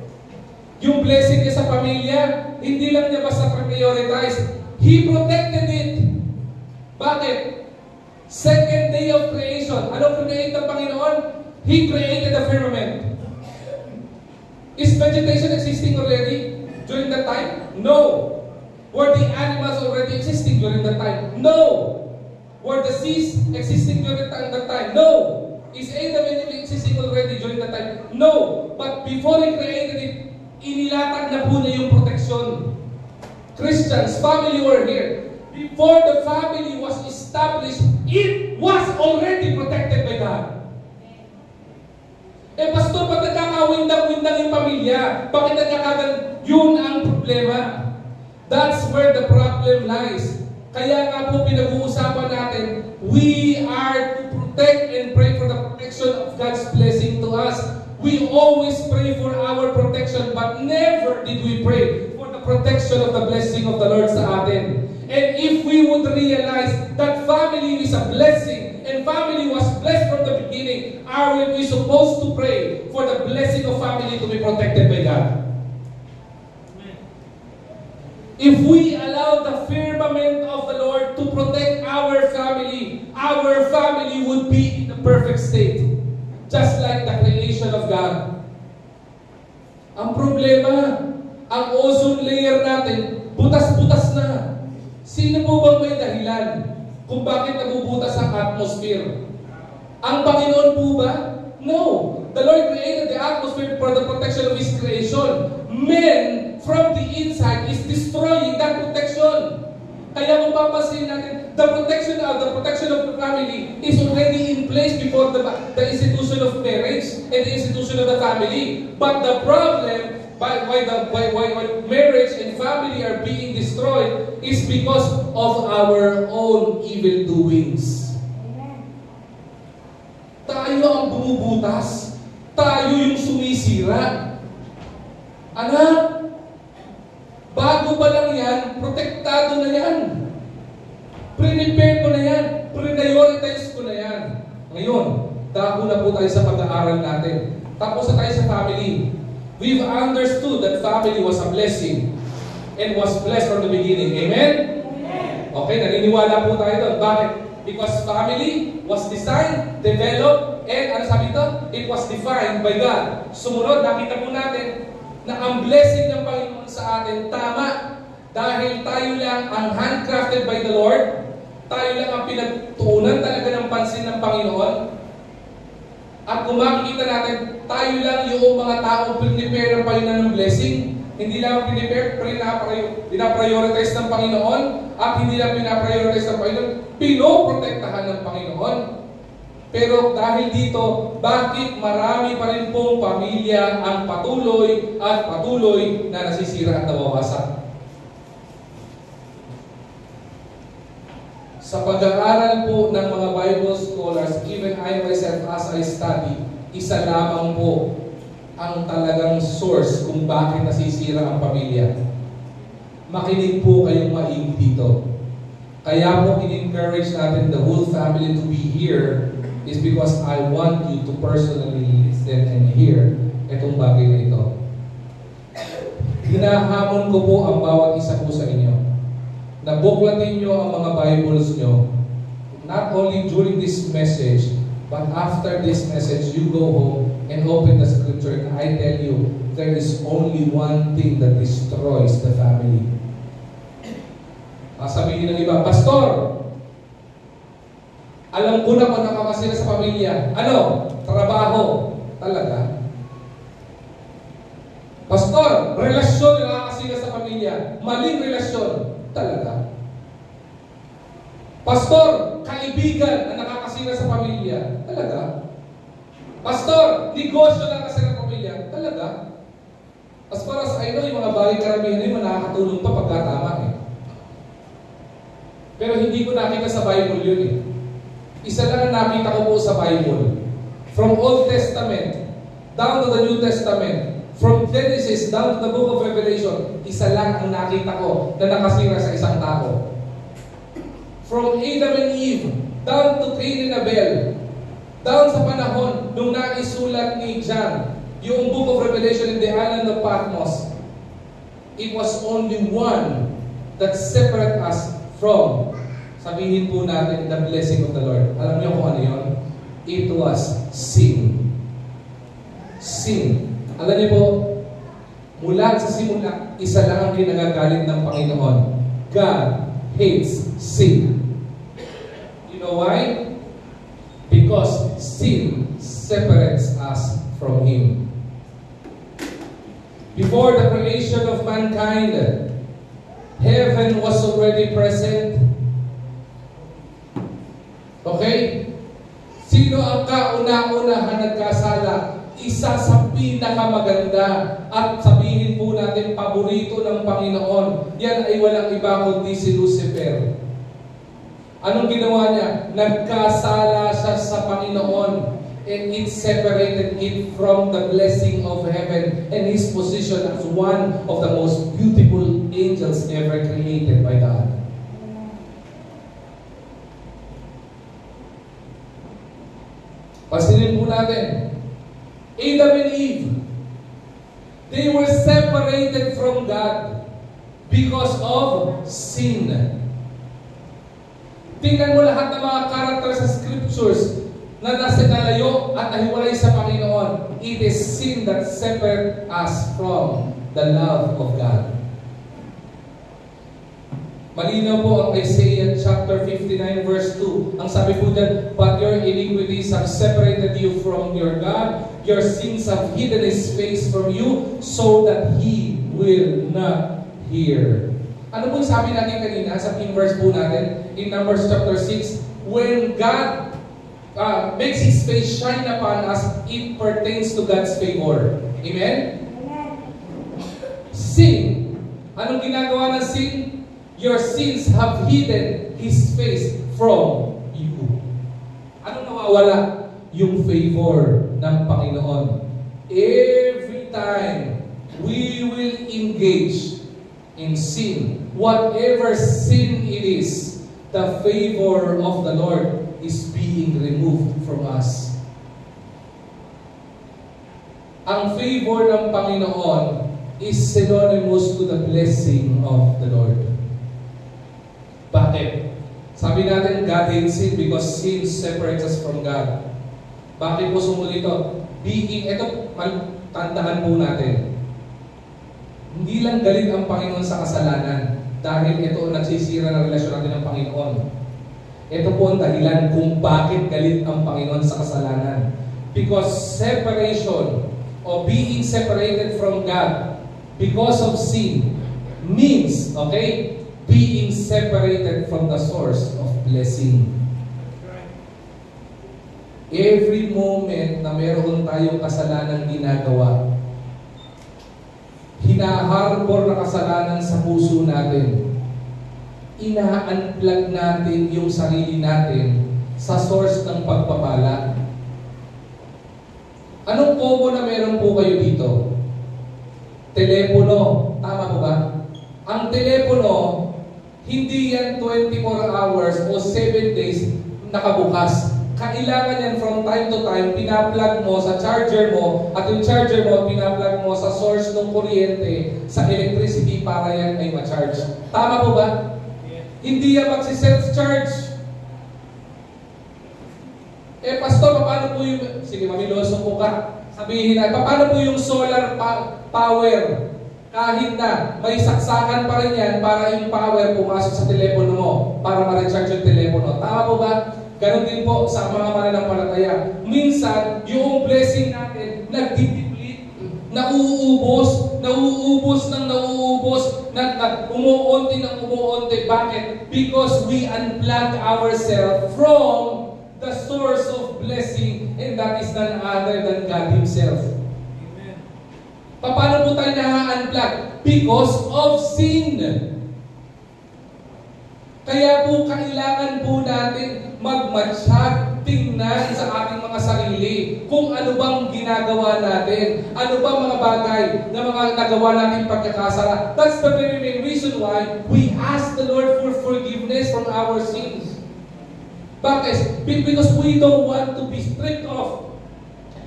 Yung blessing niya sa pamilya, hindi lang niya basta prioritize. He protected it. Bakit? Second day of creation. Anong create ng Panginoon? He created the firmament. Is vegetation existing already during that time? No. Were the animals already existing during that time? No. Were the seas existing during that time? No. Is Adam and Eve existing already during that time? No. But before He created it, inilatag na po niya yung protection. Christians, family were here. Before the family was established, it was already protected by God. Eh, pastor, ba't nagkakawindang-windang yung pamilya? Bakit nagkakagan? Yun ang problema. That's where the problem lies. Kaya nga po pinag-uusapan natin, we are to protect and pray for the protection of God's blessing to us. We always pray for our protection, but never did we pray for the protection of the blessing of the Lord sa atin. And if we would realize that family is a blessing, and family was blessed from the beginning, are we supposed to pray for the blessing of family to be protected by God? If we allow the firmament of the Lord to protect our family would be in the perfect state. Just like the creation of God. Ang problema, ang ozone layer natin, butas-butas na. Sino po bang may dahilan kung bakit nabubutas ang atmosphere? Ang Panginoon po ba? No. The Lord created the atmosphere for the protection of His creation. Men, from the inside, is destroying that protection. Kaya kung papasin natin, the protection of the family is already in place before the institution of marriage and the institution of the family. But the problem, why marriage and family are being destroyed is because of our own evil doings. Tayo ang bumubutas. Tayo yung sumisira. Anak, bago pa lang yan, protektado na yan. Prepare ko na yan. Prioritize ko na yan. Ngayon, dako na po tayo sa pag-aaral natin. Tapos na tayo sa family. We've understood that family was a blessing and was blessed from the beginning. Amen? Okay, naniniwala po tayo doon. Bakit? Because family was designed, developed, and ano sabi ito? It was defined by God. Sumunod, nakita po natin na ang blessing ng Panginoon sa atin, tama. Dahil tayo lang ang handcrafted by the Lord, tayo lang ang pinagtuunan talaga ng pansin ng Panginoon. At kung makikita natin, tayo lang yung mga taong pinipare ng Panginoon ng blessing. Hindi lang pinipare, pinaprioritize ng Panginoon, at hindi lang pinaprioritize ng Panginoon, pinoprotektahan ng Panginoon. Pero dahil dito, bakit marami pa rin pong pamilya ang patuloy na nasisira at nawawasak? Sa pag-aaral po ng mga Bible scholars, even I myself as I study, isa lamang po ang talagang source kung bakit nasisira ang pamilya. Makinig po kayong maigi dito. Kaya po in-encourage natin the whole family to be here is because I want you to personally listen and hear itong bagay na ito. Hinahamon ko po ang bawat isa po sa inyo na buklatin nyo ang mga Bibles nyo, not only during this message, but after this message, you go home and open the scripture, and I tell you, there is only one thing that destroys the family. Sabihin ng iba, Pastor, alam ko na kung nakakasira sa pamilya. Ano? Trabaho. Talaga? Pastor, relasyon na nakakasira sa pamilya. Maling relasyon. Talaga? Pastor, kaibigan na nakakasira sa pamilya. Talaga? Pastor, negosyo na nakakasira sa pamilya. Talaga? As far as I know, yung mga bagay karamihan yung nakakatulong pa pagkatama eh. Pero hindi ko nakita sa Bible yun eh. Isa lang ang nakita ko po sa Bible. From Old Testament down to the New Testament, from Genesis down to the book of Revelation, isa lang ang nakita ko na nakasira sa isang tao. From Adam and Eve down to Cain and Abel, down sa panahon nung naisulat ni John yung book of Revelation in the island of Patmos, it was only one that separated us from, sabihin po natin, the blessing of the Lord. Alam niyo kung ano yun? It was sin. Sin. Alam niyo po, mula sa simula, isa lang ang kinagagalit ng Panginoon. God hates sin. You know why? Because sin separates us from Him. Before the creation of mankind, heaven was already present. Okay? Sino ang kauna-unahan nagkasala? Isa sa pinakamaganda at sabihin po natin paborito ng Panginoon. Yan ay walang iba kundi si Lucifer. Anong ginawa niya? Nagkasala siya sa Panginoon, and it separated him from the blessing of heaven and his position as one of the most beautiful angels ever created by God. Pansinin po natin, Adam and Eve, they were separated from God because of sin. Tingnan mo lahat ng mga karakter sa scriptures na nasa nalayo at nahiwalay sa Panginoon. It is sin that separates us from the love of God. Malinaw po ang Isaiah chapter 59 verse 2. Ang sabi po dyan, but your iniquities have separated you from your God. Your sins have hidden His face from you so that He will not hear. Ano po sabi natin kanina sa verse po natin in Numbers chapter 6? When God makes His face shine upon us, it pertains to God's favor. Amen? Sin. Anong ginagawa ng sin? Your sins have hidden His face from you. Anong nawawala? Yung favor ng Panginoon. Every time we will engage in sin, whatever sin it is, the favor of the Lord is being removed from us. Ang favor ng Panginoon is synonymous to the blessing of the Lord. Bakit? Sabi natin, God hates sin because sin separates us from God. Bakit po sumuli ito? Ito, tandaan po natin. Hindi lang galit ang Panginoon sa kasalanan dahil ito nagsisira ng relasyon natin ng Panginoon. Ito po ang dahilan kung bakit galit ang Panginoon sa kasalanan. Because separation or being separated from God because of sin means, okay, being separated from the source of blessing. Every moment na meron tayong kasalanang ginagawa, hinaharbor na kasalanan sa puso natin, ina-unplug natin yung sarili natin sa source ng pagpapala. Anong combo na meron po kayo dito? Telepono. Tama po ba? Ang telepono, hindi yan 24 hours o 7 days nakabukas. Kailangan yan from time to time, pinaplug mo sa charger mo, at yung charger mo, pinaplug mo sa source ng kuryente, sa electricity para yan ay ma-charge. Tama po ba? Yeah. Hindi yan magsi-self-charge. Pastor, paano po yung... Sige, mamiloso po ka. Sabihin na, paano po yung solar power? Kahit na may saksakan pa rin yan para yung power pumasok sa telepono mo, para ma-recharge yung telepono. Tama po ba? Ganon din po sa mga mananampalataya. Minsan, yung blessing natin, nagdi-deplete, nauubos, umuunti ng umuunti. Bakit? Because we unplug ourselves from the source of blessing, and that is none other than God Himself. Amen. Paano po tayo na-unplug? Because of sin. Kaya po kailangan po natin magmatsyag, tingnan sa ating mga sarili kung ano bang ginagawa natin, ano bang mga bagay na mga nagawa natin pagkakasala. That's the very main reason why we ask the Lord for forgiveness from our sins. Bakit? Because we don't want to be stripped of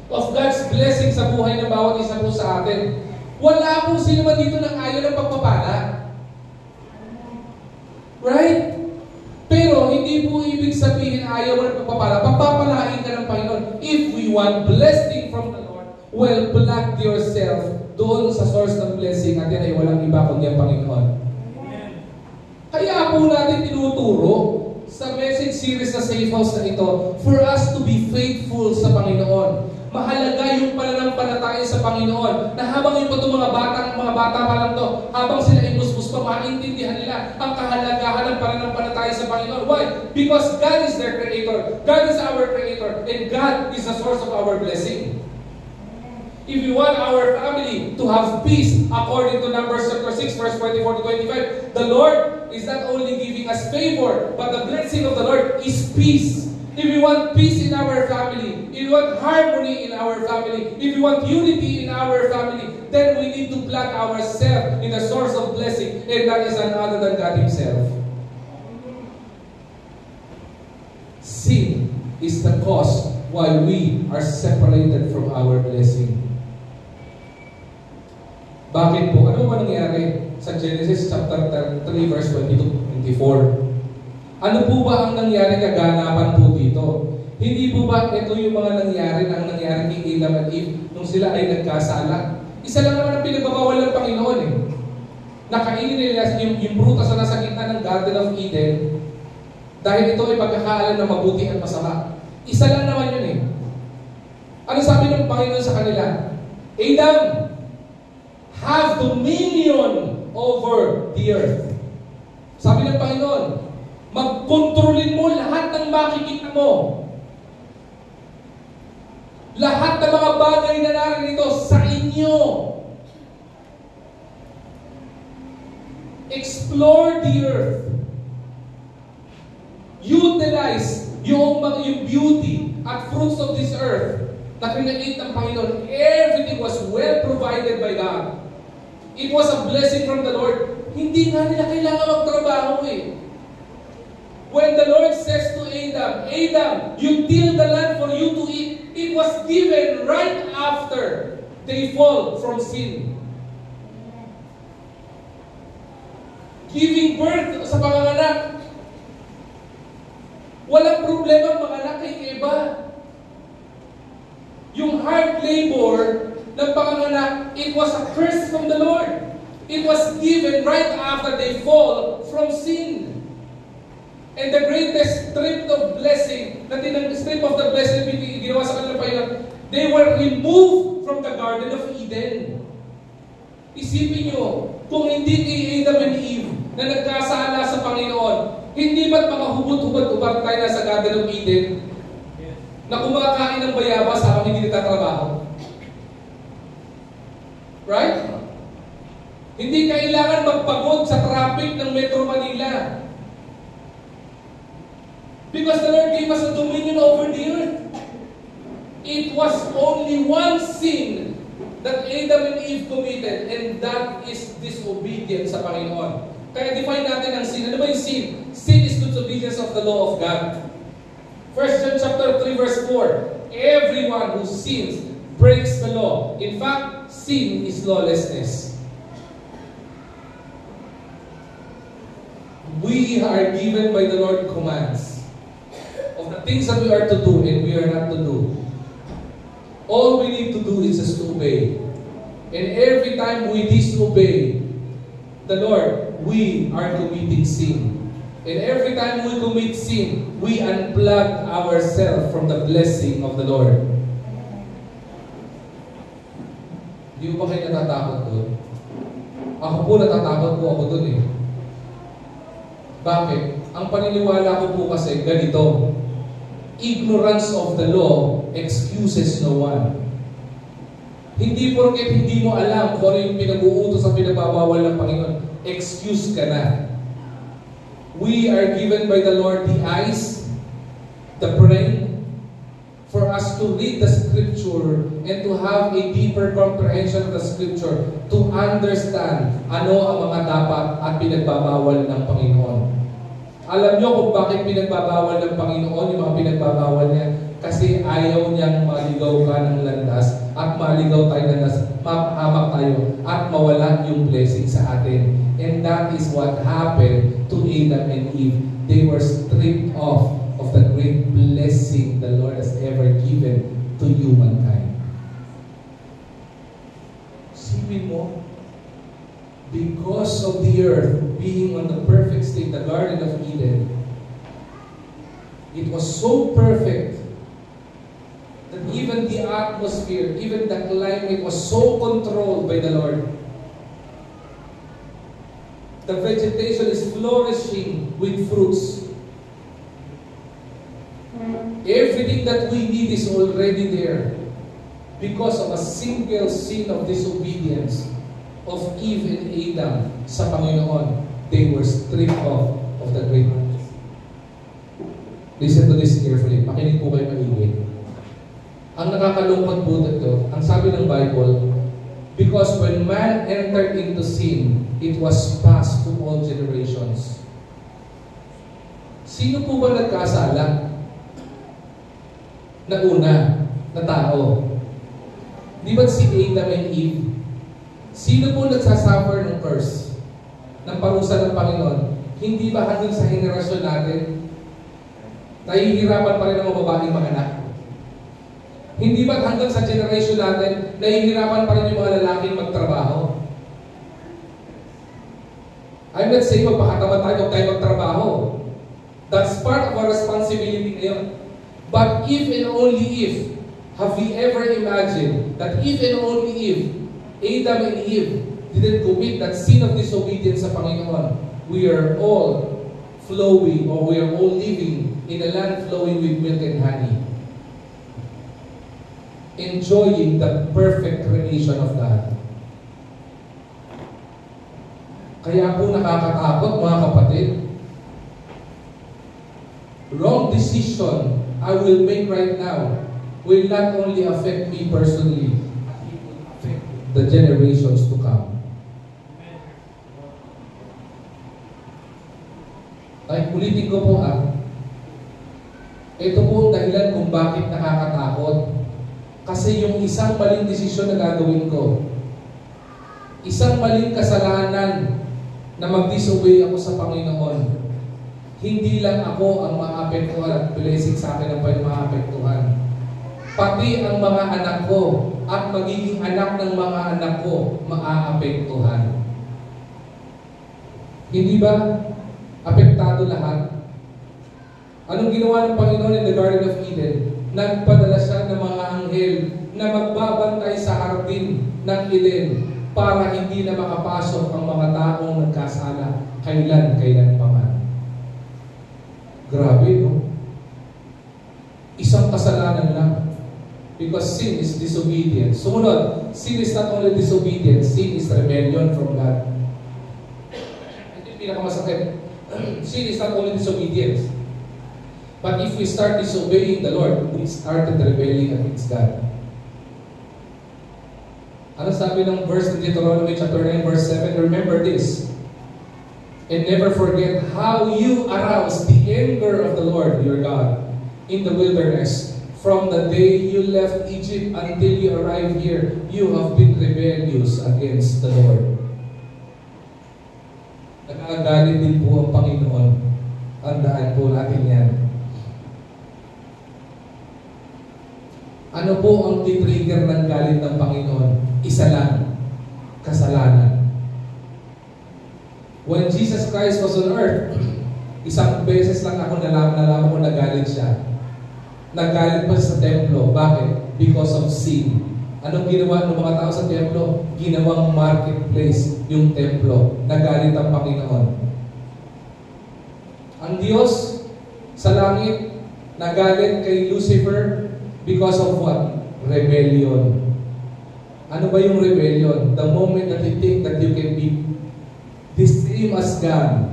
God's blessing sa buhay ng bawat isa po sa atin. Wala po sino man dito ng ayaw ng pagpapala. Right? Pero hindi po ibig sabihin ayaw mo ng pagpapala. Pagpapalain ka ng Panginoon. If we want blessing from the Lord, well, plug yourself doon sa source ng blessing at yan ay walang iba kundi ang Panginoon. Amen. Kaya po natin tinuturo sa message series na Safe House na ito for us to be faithful sa Panginoon. Mahalaga yung pananampalataya sa Panginoon na habang yung itong mga bata pa lang to, habang sila imusmus pa, maintindihan nila ang kahalagahan ng pananampalataya sa Panginoon. Why? Because God is their Creator. God is our Creator. And God is the source of our blessing. If we want our family to have peace, according to Numbers chapter 6, verse 24 to 25, the Lord is not only giving us favor, but the blessing of the Lord is peace. If we want peace in our family, if we want harmony in our family, if we want unity in our family, then we need to plug ourselves in the source of blessing, and that is none other than God Himself. Sin is the cause why we are separated from our blessing. Bakit po? Ano ba nangyari sa Genesis chapter 3 verse 22-24? Ano po ba ang nangyari kaganapan po dito? Hindi po ba ito yung mga nangyari kay Adam at Eve nung sila ay nagkasala? Isa lang naman ang pinagbabawal ng Panginoon eh. Nakainin nila yung prutas na nasa gitna ng Garden of Eden dahil ito ay pagkakaalam na mabuti at masama. Isa lang naman yun eh. Ano sabi ng Panginoon sa kanila? Adam, have dominion over the earth. Sabi ng Panginoon, magkontrolin mo lahat ng makikita mo. Lahat ng mga bagay na narito sa inyo. Explore the earth. Utilize yung beauty at fruits of this earth na pinag-eat ng Panginoon. Everything was well provided by God. It was a blessing from the Lord. Hindi nga nila kailangan magtrabaho eh. When the Lord says to Adam, Adam, you till the land for you to eat, it was given right after they fall from sin. Giving birth sa panganganak. Walang problema manganak kay Eva. Yung hard labor ng panganganak, it was a curse from the Lord. It was given right after they fall from sin. And the greatest strip of blessing, strip of the blessing ginawa sa kanila Panginoon, they were removed from the Garden of Eden. Isipin nyo, kung hindi kay Adam and Eve na nagkasala sa Panginoon, hindi ba't mga hubot-hubot-hubot tayo sa Garden of Eden na kumakain ng bayabas habang hindi nagtatrabaho? Right? Hindi kailangan magpagod sa traffic ng Metro Manila. Because the Lord gave us a dominion over the earth. It was only one sin that Adam and Eve committed, and that is disobedience sa Panginoon. Kaya define natin ang sin. Ano ba yung sin? Sin is disobedience of the law of God. 1 John chapter 3 verse 4. Everyone who sins breaks the law. In fact, sin is lawlessness. We are given by the Lord commands of the things that we are to do and we are not to do. All we need to do is just to obey. And every time we disobey the Lord, we are committing sin. And every time we commit sin, we unplug ourselves from the blessing of the Lord. Di ba kayo natatakot doon? Ako po natatakot po ako doon eh. Bakit? Ang paniniwala ko po kasi ganito. Ignorance of the law excuses no one. Hindi porket hindi mo alam kung ano yung pinag-uutos at pinagbabawal ng Panginoon, excuse ka na. We are given by the Lord the eyes, the brain, for us to read the Scripture and to have a deeper comprehension of the Scripture, to understand ano ang mga dapat at pinagbabawal ng Panginoon. Alam nyo kung bakit pinagbabawal ng Panginoon yung mga pinagbabawal niya? Kasi ayaw niyang maligaw ka ng landas at maligaw tayo ng landas, mapahamak tayo at mawala yung blessing sa atin. And that is what happened to Adam and Eve. They were stripped off of the great blessing the Lord has ever given to humankind. Sipin mo, because of the earth being on the perfect state, the Garden of Eden, it was so perfect that even the atmosphere, even the climate was so controlled by the Lord. The vegetation is flourishing with fruits. Everything that we need is already there because of a single sin of disobedience of Eve and Adam sa Panginoon. They were stripped off of the great. Listen to this carefully. Makinig po kayo maigi. Ang nakakalungkot po dito, ang sabi ng Bible, because when man entered into sin, it was passed to all generations. Sino po ba nagkasala? Na una, na tao. Di ba si Adam and Eve? Sino po nagsasuffer ng curse? Ng parusa ng Panginoon? Hindi ba hanggang sa henerasyon natin? Nahihirapan pa rin ang mga babaeng manganak? Hindi ba hanggang sa generation natin, nahihirapan pa rin yung mga lalaking magtrabaho? I'm not saying magpakatamad tayo, huwag tayo magtrabaho. That's part of our responsibility ngayon. But if and only if, have we ever imagined that if and only if Adam and Eve didn't commit that sin of disobedience sa Panginoon, we are all flowing, or we are all living in a land flowing with milk and honey, enjoying the perfect creation of God. Kaya po nakakatakot mga kapatid. Wrong decision I will make right now will not only affect me personally, it will affect the generations to come. Ay, ulitin ko po ito po ang dahilan kung bakit nakakatakot. Kasi yung isang maling desisyon na gagawin ko, isang maling kasalanan na mag-disobey ako sa Panginoon, hindi lang ako ang maapektuhan at blessing sa akin ang maapektuhan. Pati ang mga anak ko at magiging anak ng mga anak ko maaapektuhan. Hindi ba apektado lahat? Anong ginawa ng Panginoon in the Garden of Eden? Nagpadala siya ng mga anghel na magbabantay sa hardin ng Eden para hindi na makapasok ang mga taong nagkasala kailan pa man. Grabe, no? Isang kasalanan lang. Because sin is disobedience. Sumunod, sin is not only disobedience, sin is rebellion from God. Ito yung pinakamasakit. Sin is not only disobedience. But if we start disobeying the Lord, we started rebelling against God. Ano sabi ng verse in Deuteronomy chapter 9 verse 7? Remember this. And never forget how you aroused the anger of the Lord your God in the wilderness. From the day you left Egypt until you arrived here, you have been rebellious against the Lord. Nag-aagalit din po ang Panginoon. Tandaan po natin yan. Ano po ang titrigger ng galit ng Panginoon? Isa lang, kasalanan. When Jesus Christ was on earth, isang beses lang ako nalaman ko nagalit siya. Nagalit pa sa templo. Bakit? Because of sin. Anong ginawa ng mga tao sa templo? Ginawang marketplace yung templo. Nagalit ang Panginoon. Ang Diyos sa langit nagalit kay Lucifer because of what? Rebellion. Ano ba yung rebellion? The moment that you think that you can be the same as God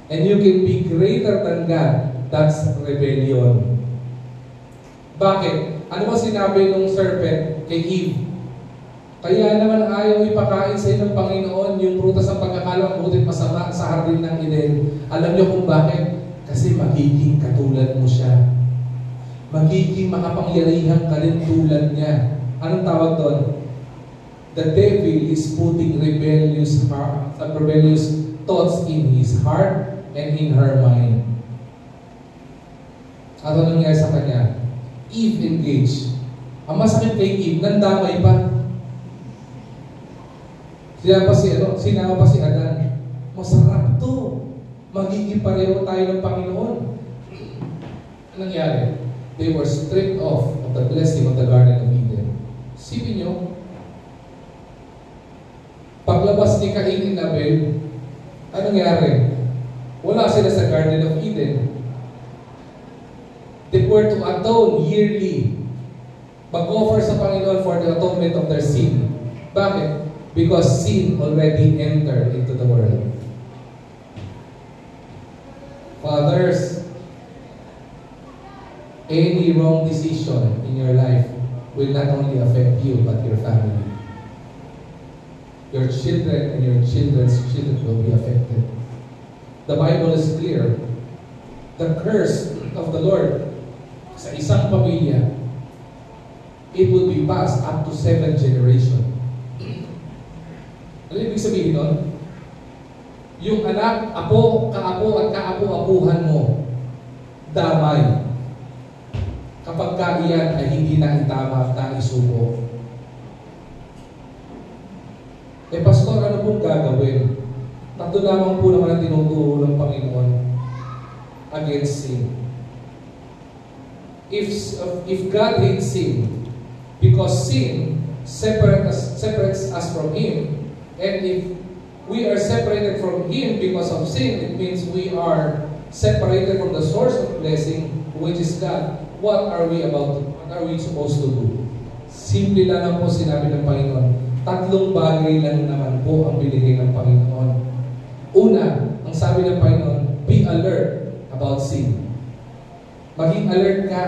and you can be greater than God, that's rebellion. Bakit? Ano ba sinabi ng serpent kay Eve? Kaya naman ayaw ipakain sa inyo ng Panginoon yung prutas ng pagkakala butit masama sa hardin ng Eden. Alam niyo kung bakit? Kasi magiging katulad mo siya. Magiging makapangyarihan ka rin tulad niya. Anong tawag doon? The devil is putting rebellious thoughts in his heart and in her mind. At ano nangyari sa kanya? Eve engaged. Ang masakit kay Eve, nandamay pa. Sinama pa si Adan. Masarap to. Magiging pareho tayo ng Panginoon. Anong nangyari? They were stripped off of the blessing of the Garden of Eden. Sipin nyo, paglabas ni Cain and Abel, anong nangyari? Wala sila sa Garden of Eden. They were to atone yearly. Mag-offer sa Panginoon for the atonement of their sin. Bakit? Because sin already entered into the world. Fathers, any wrong decision in your life will not only affect you, but your family. Your children and your children's children will be affected. The Bible is clear. The curse of the Lord sa isang pamilya, it will be passed up to 7 generations. Ano ibig sabihin nun? Yung anak, apo, kaapo at kaapo-apuhan mo, damay. Kapag kaiyan ay hindi na itama at naisuko. Pastor, ano pong gagawin? Tatlo lamang po naman ang tinuturo ng Panginoon against sin. If God hates sin, because sin separates us from Him, and if we are separated from Him because of sin, it means we are separated from the source of blessing, which is God. What are we supposed to do? Simple lang po sinabi ng Panginoon. Tatlong bagay lang naman po ang binigay ng Panginoon. Una, ang sabi ng Panginoon, be alert about sin. Maging alert ka,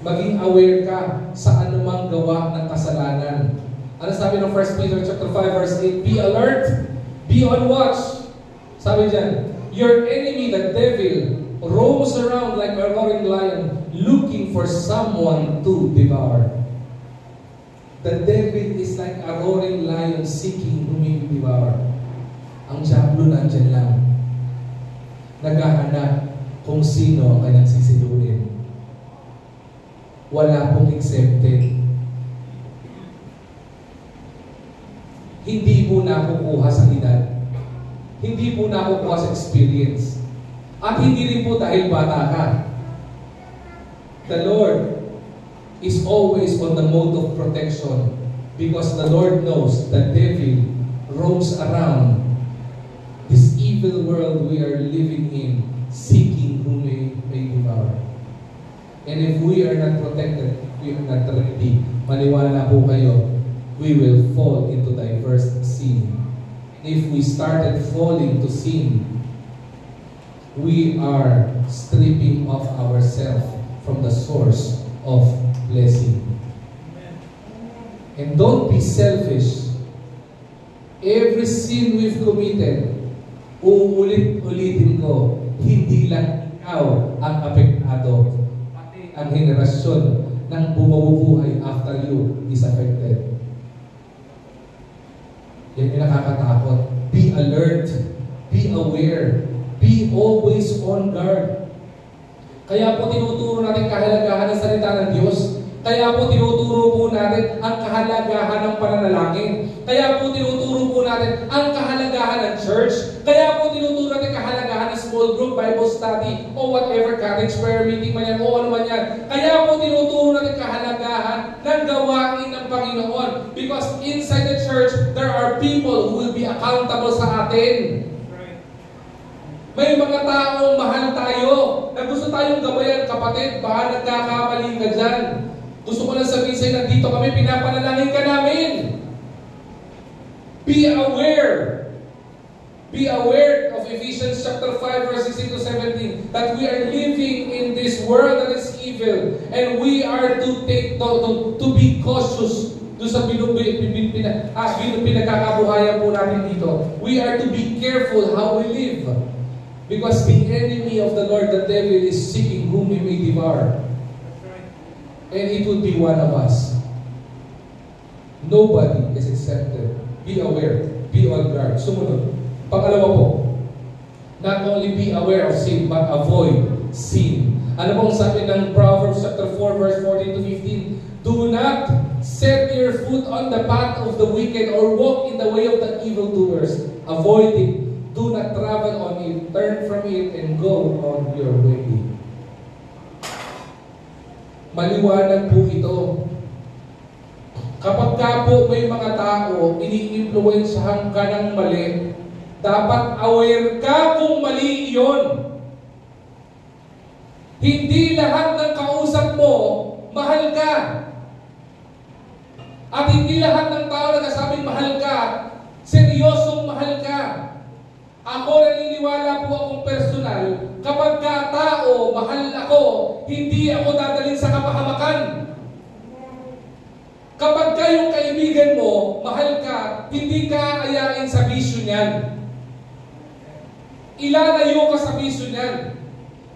maging aware ka sa anumang gawa ng kasalanan. Ano sabi ng 1 Peter chapter 5 verse 8? Be alert, be on watch. Sabi dyan, your enemy, the devil, roams around like a roaring lion, looking for someone to devour. The devil is like a roaring lion seeking whom he will devour. Ang diablo nandyan lang. Naghahanap kung sino ang kanyang sisiluin. Wala pong accepted. Hindi po nakukuha sa edad. Hindi po nakukuha sa experience. At hindi rin po dahil bata ka. The Lord is always on the mode of protection because the Lord knows the devil roams around this evil world we are living in, seeking whom we may devour. And if we are not protected, we are not ready, maniwala po kayo, we will fall into diverse sin. If we started falling to sin, we are stripping off ourselves from the source of blessing. And don't be selfish. Every sin we've committed, uulit-ulitin ko, hindi lang ikaw ang apektado, pati ang henerasyon ng bumubuhay after you is affected. Yan yung nakakatakot. Be alert. Be aware. Be always on guard. Kaya po tinuturo natin kahalagahan ng salita ng Diyos. Kaya po tinuturo po natin ang kahalagahan ng pananalangin. Kaya po tinuturo po natin ang kahalagahan ng church. Kaya po tinuturo natin kahalagahan ng small group, Bible study, o whatever, cottage prayer meeting man yan, o ano man yan. Kaya po tinuturo natin kahalagahan ng gawain ng Panginoon. Because inside the church, there are people who will be accountable sa atin. May mga taong mahal tayo na gusto tayong gabayan, kapatid, baka nagkakamali ka dyan. Gusto ko lang sabihin sa'yo, nandito kami, pinapanalangin ka namin. Be aware. Be aware of Ephesians chapter 5 verse 16 to 17 that we are living in this world that is evil and we are to be cautious doon sa pinagkakabuhayan po natin dito. We are to be careful how we live. Because the enemy of the Lord, the devil, is seeking whom he may devour. And it would be one of us. Nobody is accepted. Be aware. Be on guard. Sumunod. Pangalawa po, not only be aware of sin, but avoid sin. Ano pong sabi ng Proverbs chapter 4, verse 14 to 15? Do not set your foot on the path of the wicked or walk in the way of the evildoers. Avoid it. Do not travel on it, turn from it, and go on your way. Maliwanag po ito. Kapag ka po may mga tao, ini-influensyahan ka ng mali, dapat aware ka kung mali iyon. Hindi lahat ng kausap mo, mahal ka. At hindi lahat ng tao na kasabing mahal ka, seryosong mahal ka. Ako naniniwala po akong personal, kapag ka tao, mahal ako, hindi ako dadalhin sa kapahamakan. Kapag kayong kaibigan mo, mahal ka, hindi ka ayain sa bisyo niyan. Ilalayo ka sa bisyo niyan.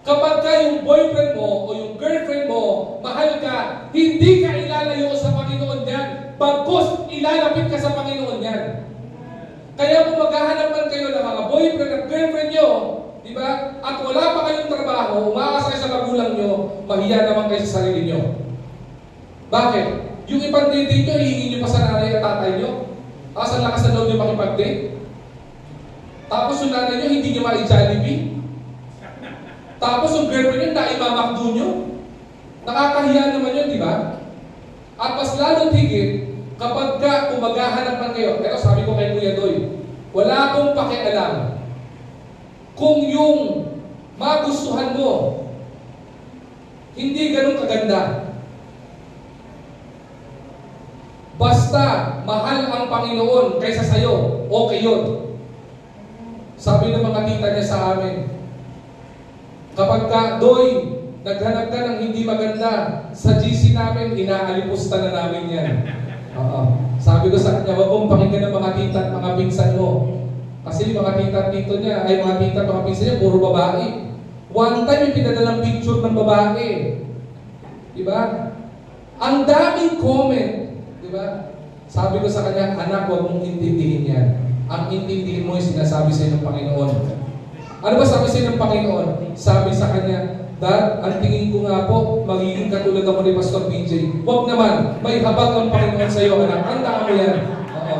Kapag ka yung boyfriend mo o yung girlfriend mo, mahal ka, hindi ka ilalayo sa Panginoon niyan. Bagkus, ilalapit ka sa Panginoon niyan. Kaya kung maghahanap man kayo ng mga boyfriend at girlfriend nyo, di ba? At wala pa kayong trabaho, umaasa kayo sa magulang nyo, mahiya naman kayo sa sarili nyo. Bakit? Yung ipag-date nyo, hihingin nyo pa sa nanay at tatay nyo? Ang lakas na loob nyo makipag-date? Tapos yung nanay nyo, hindi nyo ma-i-Jollibee? Tapos yung girlfriend nyo, na-imamakdo nyo? Nakakahiya naman yun, di ba? At mas lalong higit, kapag ka maghahanap man kayo, pero sabi ko kay Kuya Doy, wala akong pakialam kung yung magustuhan mo hindi ganun kaganda. Basta mahal ang Panginoon kaysa sayo, okay yun. Sabi ng mga tita niya sa amin, kapag ka, Doy, naghanap ka ng hindi maganda, sa GC namin, inaalipusta na namin yan. Sabi ko sa kanya, wag mong pakinggan ng mga tita at mga pinsan mo. Kasi yung mga tita at tito niya, ay mga tita, mga pinsan niya, puro babae. One time, may pinadalang picture ng babae. Diba? Ang daming comment. Diba? Sabi ko sa kanya, anak, huwag mong intindihin yan. Ang intindihin mo yung sinasabi sa ng Panginoon. Ano ba sabi sa ng Panginoon? Sabi sa kanya, Dad, ang tingin ko nga po, magiging katulad ako ni Pastor PJ. Huwag naman, may habag ang Panginoon sa iyo, anak. Tandaan mo yan. Oo.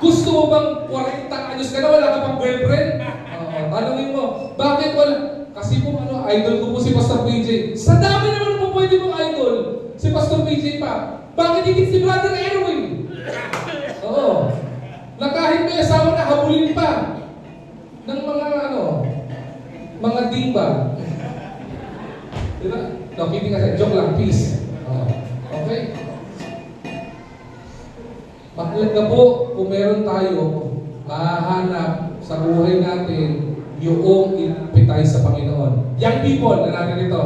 Gusto mo bang 40 anyos ka na, wala ka pang girlfriend? Oo. Tanungin mo, bakit wala? Kasi po, idol ko po si Pastor PJ. Sa dami naman po pwede mong idol, si Pastor PJ pa. Bakit hindi si Brother Erwin? Oo. Na kahit may asawa na, habulin pa ng mga mga dimba. Diba? No, kidding kasi. Joke lang. Peace. Okay? Mahalaga po kung meron tayo mahahanap sa buhay natin yung impetay sa Panginoon. Young people na natin ito,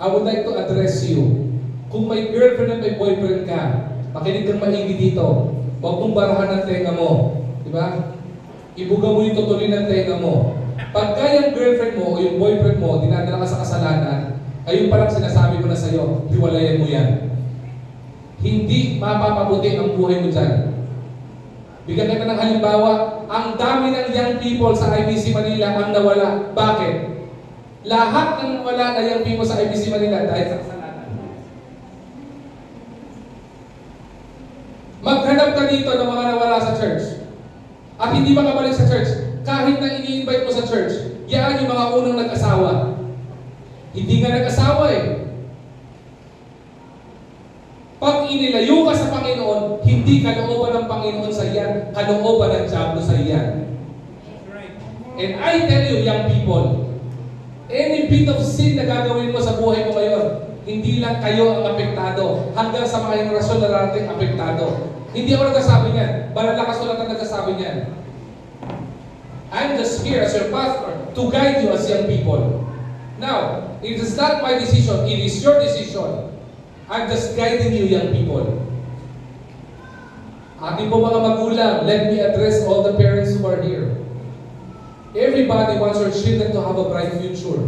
I would like to address you. Kung may girlfriend at may boyfriend ka, makinig kang maigi dito. Huwag mong barahan ng tenga mo. Diba? Ibuga mo yung tutulin ng tenga mo. Pagka yung girlfriend mo o yung boyfriend mo, dinadala ka sa kasalanan, ayun palang sinasabi ko na sa'yo, hiwalayan mo yan. Hindi mapapabuti ang buhay mo dyan. Bigyan kita ng halimbawa, ang dami ng young people sa IBC Manila ang nawala. Bakit? Lahat ng nawala na young people sa IBC Manila dahil sa kasalanan. Maghanap ka dito ng mga nawala sa church at hindi makabalik sa church. Kahit na ini-invite mo sa church, yan yung mga unang nag-asawa. Hindi nga nag-asawa eh. Pag inilayo ka sa Panginoon, hindi kalooban ng Panginoon sa iyan, kalooban ng Diablo sa iyan. And I tell you, young people, any bit of sin na gagawin mo sa buhay mo ngayon, hindi lang kayo ang apektado, hanggang sa mga henerasyon na natin apektado. Hindi ako nagsasabi niyan. Banal na kasulatan nagsasabi niyan. I'm just here as your pastor to guide you as young people. Now, it is not my decision, it is your decision. I'm just guiding you, young people. Ating po mga magulang, let me address all the parents who are here. Everybody wants your children to have a bright future.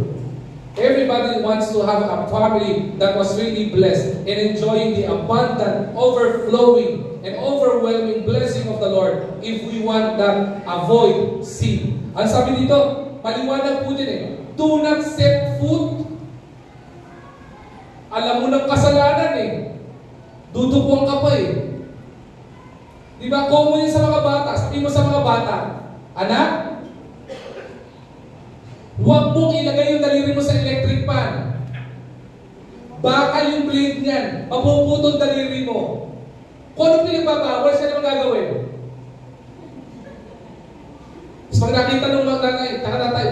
Everybody wants to have a family that was really blessed and enjoying the abundant, overflowing, and overwhelming blessing of the Lord. If we want that, avoid sin. Ang sabi dito, maliwanag po din eh. Do not set foot. Alam mo ng kasalanan eh. Dudubuan ka pa eh. Diba? Common yun sa mga bata. Sabi mo sa mga bata, anak, huwag mong ilagay yung daliri mo sa electric pan. Bakal yung blade niyan. Mapuputol daliri mo. Kung anong pinagbabawal, siya naman gagawin. Tapos pag nakita ng mga nanay, tatay.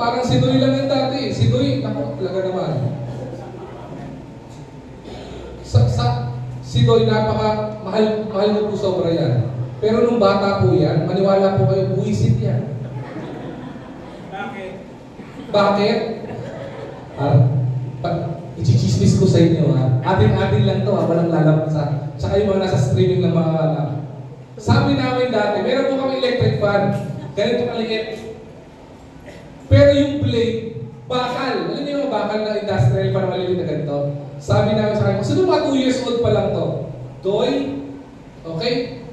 Parang si Doy lang yung dati. Si Doy, ako talaga naman. Si Doy, mahal ko po sobra yan. Pero nung bata po yan, maniwala po kayo, buwisit yan. Bakit? Ichichismis ko sa inyo ha. Atin-atin lang to ha, walang lalabas sa. Tsaka yung mga nasa streaming ng mga anak. Sabi namin dati, meron po kami electric fan. Ganito kaliit. Pero yung blade, bakal. Alam niyo yung bakal na industrial para malilit na ganito? Sabi namin sa kanya, sino mga 2 years old pa lang to? Doy, okay?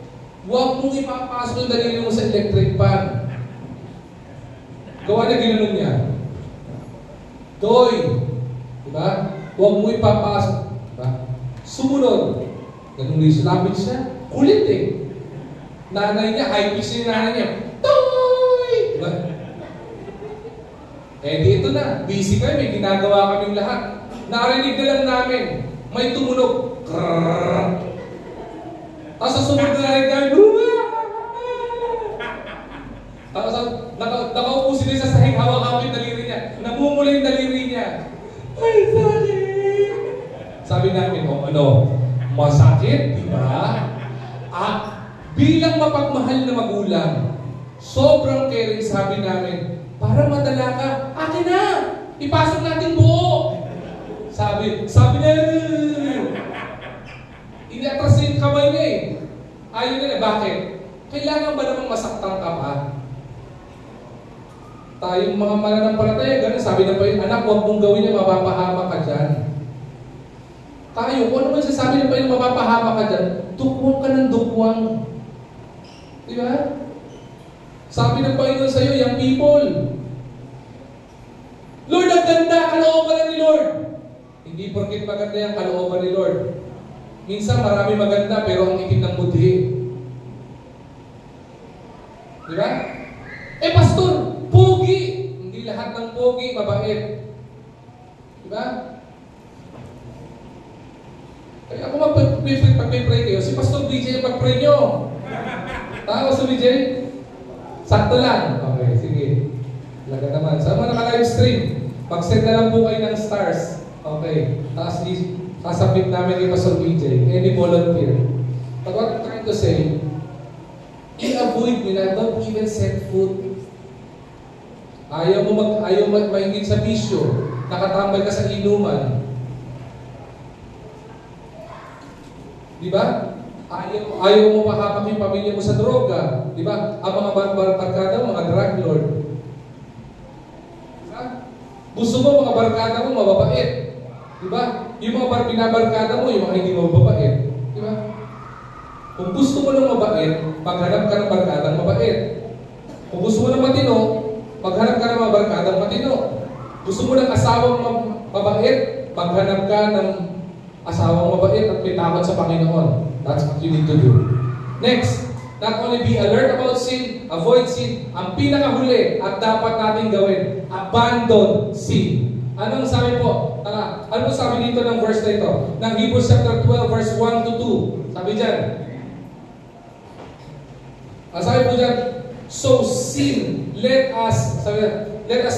Huwag mong ipapasok yung daliri mo sa electric fan. Gawa na ginanon niya. Doy, diba? Huwag mo ipapasok. Diba? Sumunod. Ganun rin lapit siya. Kulit eh. Nanay niya, high pitch ni nanay niya. Doy! Diba? Eh dito na, busy kayo, may ginagawa kaming lahat. Narinig na lang namin, may tumunog. Krrrr. Tapos sa sumunod na rin namin, tapos nakaupo sila sa sahig, hawak-hawak yung daliri niya. Namumula yung daliri niya. Ay, sakit! Sabi namin, masakit, di ba? Bilang mapagmahal na magulang, sobrang caring, sabi namin, para madala ka, akin na! Ipasok natin buo! Sabi na, iniatras yung kamay niya eh. Ayaw nila. Bakit? Kailangan ba namang masaktan ka pa? Tayong mga mananampalataya, ganun, sabi na pa yung anak, huwag mong gawin yung mapapahama ka dyan. Tayo, kung ano man sasabi na pa yung mapapahama ka dyan, dukwang ka ng dukwang. Di ba? Sabi ng Panginoon sa'yo, young people, Lord, ang ganda, kalooban ni Lord. Hindi porkit maganda yung kalooban ni Lord. Minsan marami maganda, pero ang itim ng budhi. Di ba? Pastor, pogi. Hindi lahat ng pogi mabait. Di ba? Kaya kung mag-pray kayo, si Pastor BJ yung pag-pray nyo. Tama si BJ? Sakto lang. Okay, sige. Laga naman. Sa mga naka-live stream, mag-send na lang po kayo ng stars. Okay. Tapos sasabit namin kay Pastor BJ. Any volunteer. But what I'm trying to say, i-avoid nila, don't even set foot. Ayaw mo maingit sa bisyo. Nakatambay ka sa inuman. Di ba? Ayaw mo mahamak yung pamilya mo sa droga. Di ba? Ang mga barkada mo, mga drug lord. Di ba? Gusto mo mga barkada mo, mababait. Di ba? Yung mga binabarkada mo, yung mga hindi mo mababait. Di ba? Kung gusto mo ng mabait, maghanap ka ng barkadang mabait. Kung gusto mo ng matino, maghanap ka ng mga barkadang matino. Gusto mo ng asawang mabait, maghanap ka ng asawang mabait at may takot sa Panginoon. That's what you need to do. Next, not only be alert about sin, avoid sin. Ang pinakahuli at dapat natin gawin, abandon sin. Anong sabi po? Ano sabi dito ng verse na ito? Ng Hebrews chapter 12, verse 1 to 2. Sabi dyan. Sabi po dyan, so sin, let us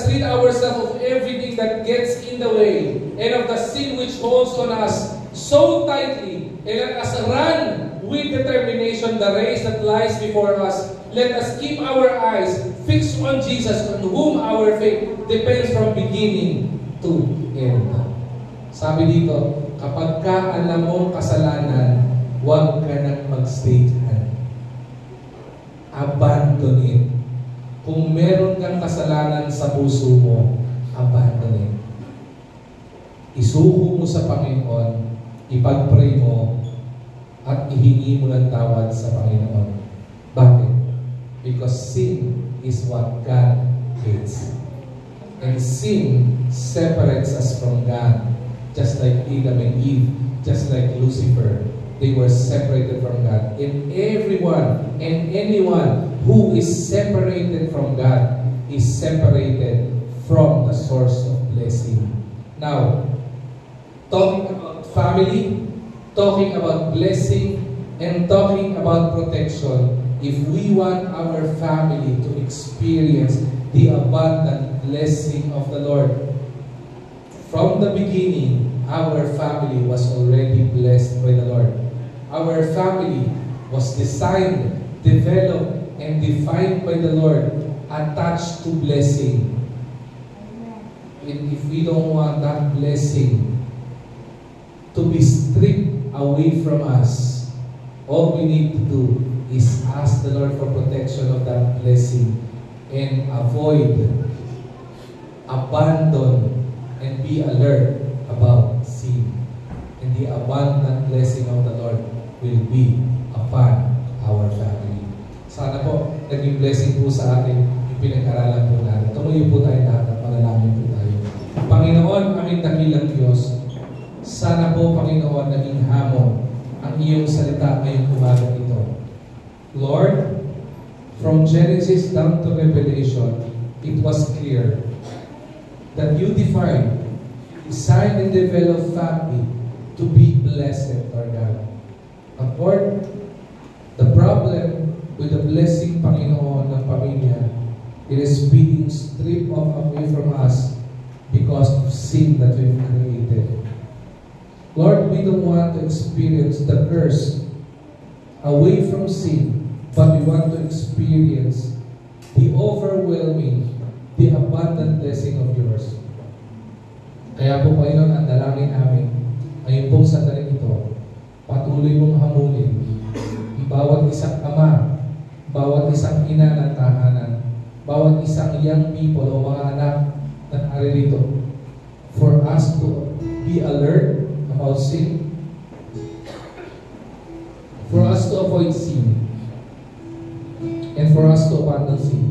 rid ourselves of everything that gets in the way and of the sin which holds on us so tightly, and let us run with determination the race that lies before us. Let us keep our eyes fixed on Jesus, on whom our faith depends from beginning to end. Sabi dito, kapag ka alam mong kasalanan, huwag ka nang mag-stay dyan. Abandon it. Kung meron kang kasalanan sa puso mo, abandon it. Isuko mo sa Panginoon, ipag-pray mo, at ihingi mo ng tawad sa Panginoon. Bakit? Because sin is what God hates. And sin separates us from God. Just like Adam and Eve, just like Lucifer, they were separated from God. And everyone and anyone who is separated from God is separated from the source of blessing. Now, talking about family, talking about blessing, and talking about protection, if we want our family to experience the abundant blessing of the Lord, from the beginning, our family was already blessed by the Lord. Our family was designed, developed, and defined by the Lord, attached to blessing. And if we don't want that blessing to be stripped away from us, all we need to do is ask the Lord for protection of that blessing and avoid, abandon, and be alert about sin. And the abundant blessing of the Lord will be upon our family. Sana po, naging blessing po sa atin yung pinag-aralan po natin. Tumuyo po tayo lahat at manalangin po tayo. Panginoon, aming dakilang Diyos, sana po, Panginoon, naging hamon ang iyong salita ngayong umaga ito. Lord, from Genesis down to Revelation, it was clear that you defined, designed, and developed family to be blessed, Lord God. But Lord, the problem with the blessing, Panginoon, ng pamilya, it is being stripped away from us because of sin that we've created. Lord, we don't want to experience the curse away from sin, but we want to experience the overwhelming, the abundant blessing of yours. Kaya po, Panginoon, ang dalangin namin, ngayon pong sandali ito, patuloy mong hamunin bawat isang ama, bawat isang ina ng tahanan, bawat isang young people o mga anak na naririto, for us to be alert about sin, for us to avoid sin, and for us to abandon sin.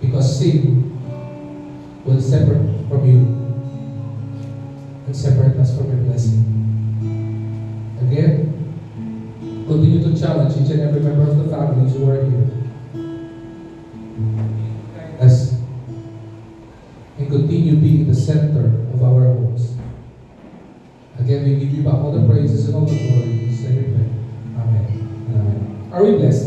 Because sin will separate from you and separate us from your blessing. Again, continue to challenge each and every member of the families who are here. And continue being the center of our homes. Again, we give you back all the praises and all the glory. In Jesus' name we pray. Amen. Amen. Are we blessed?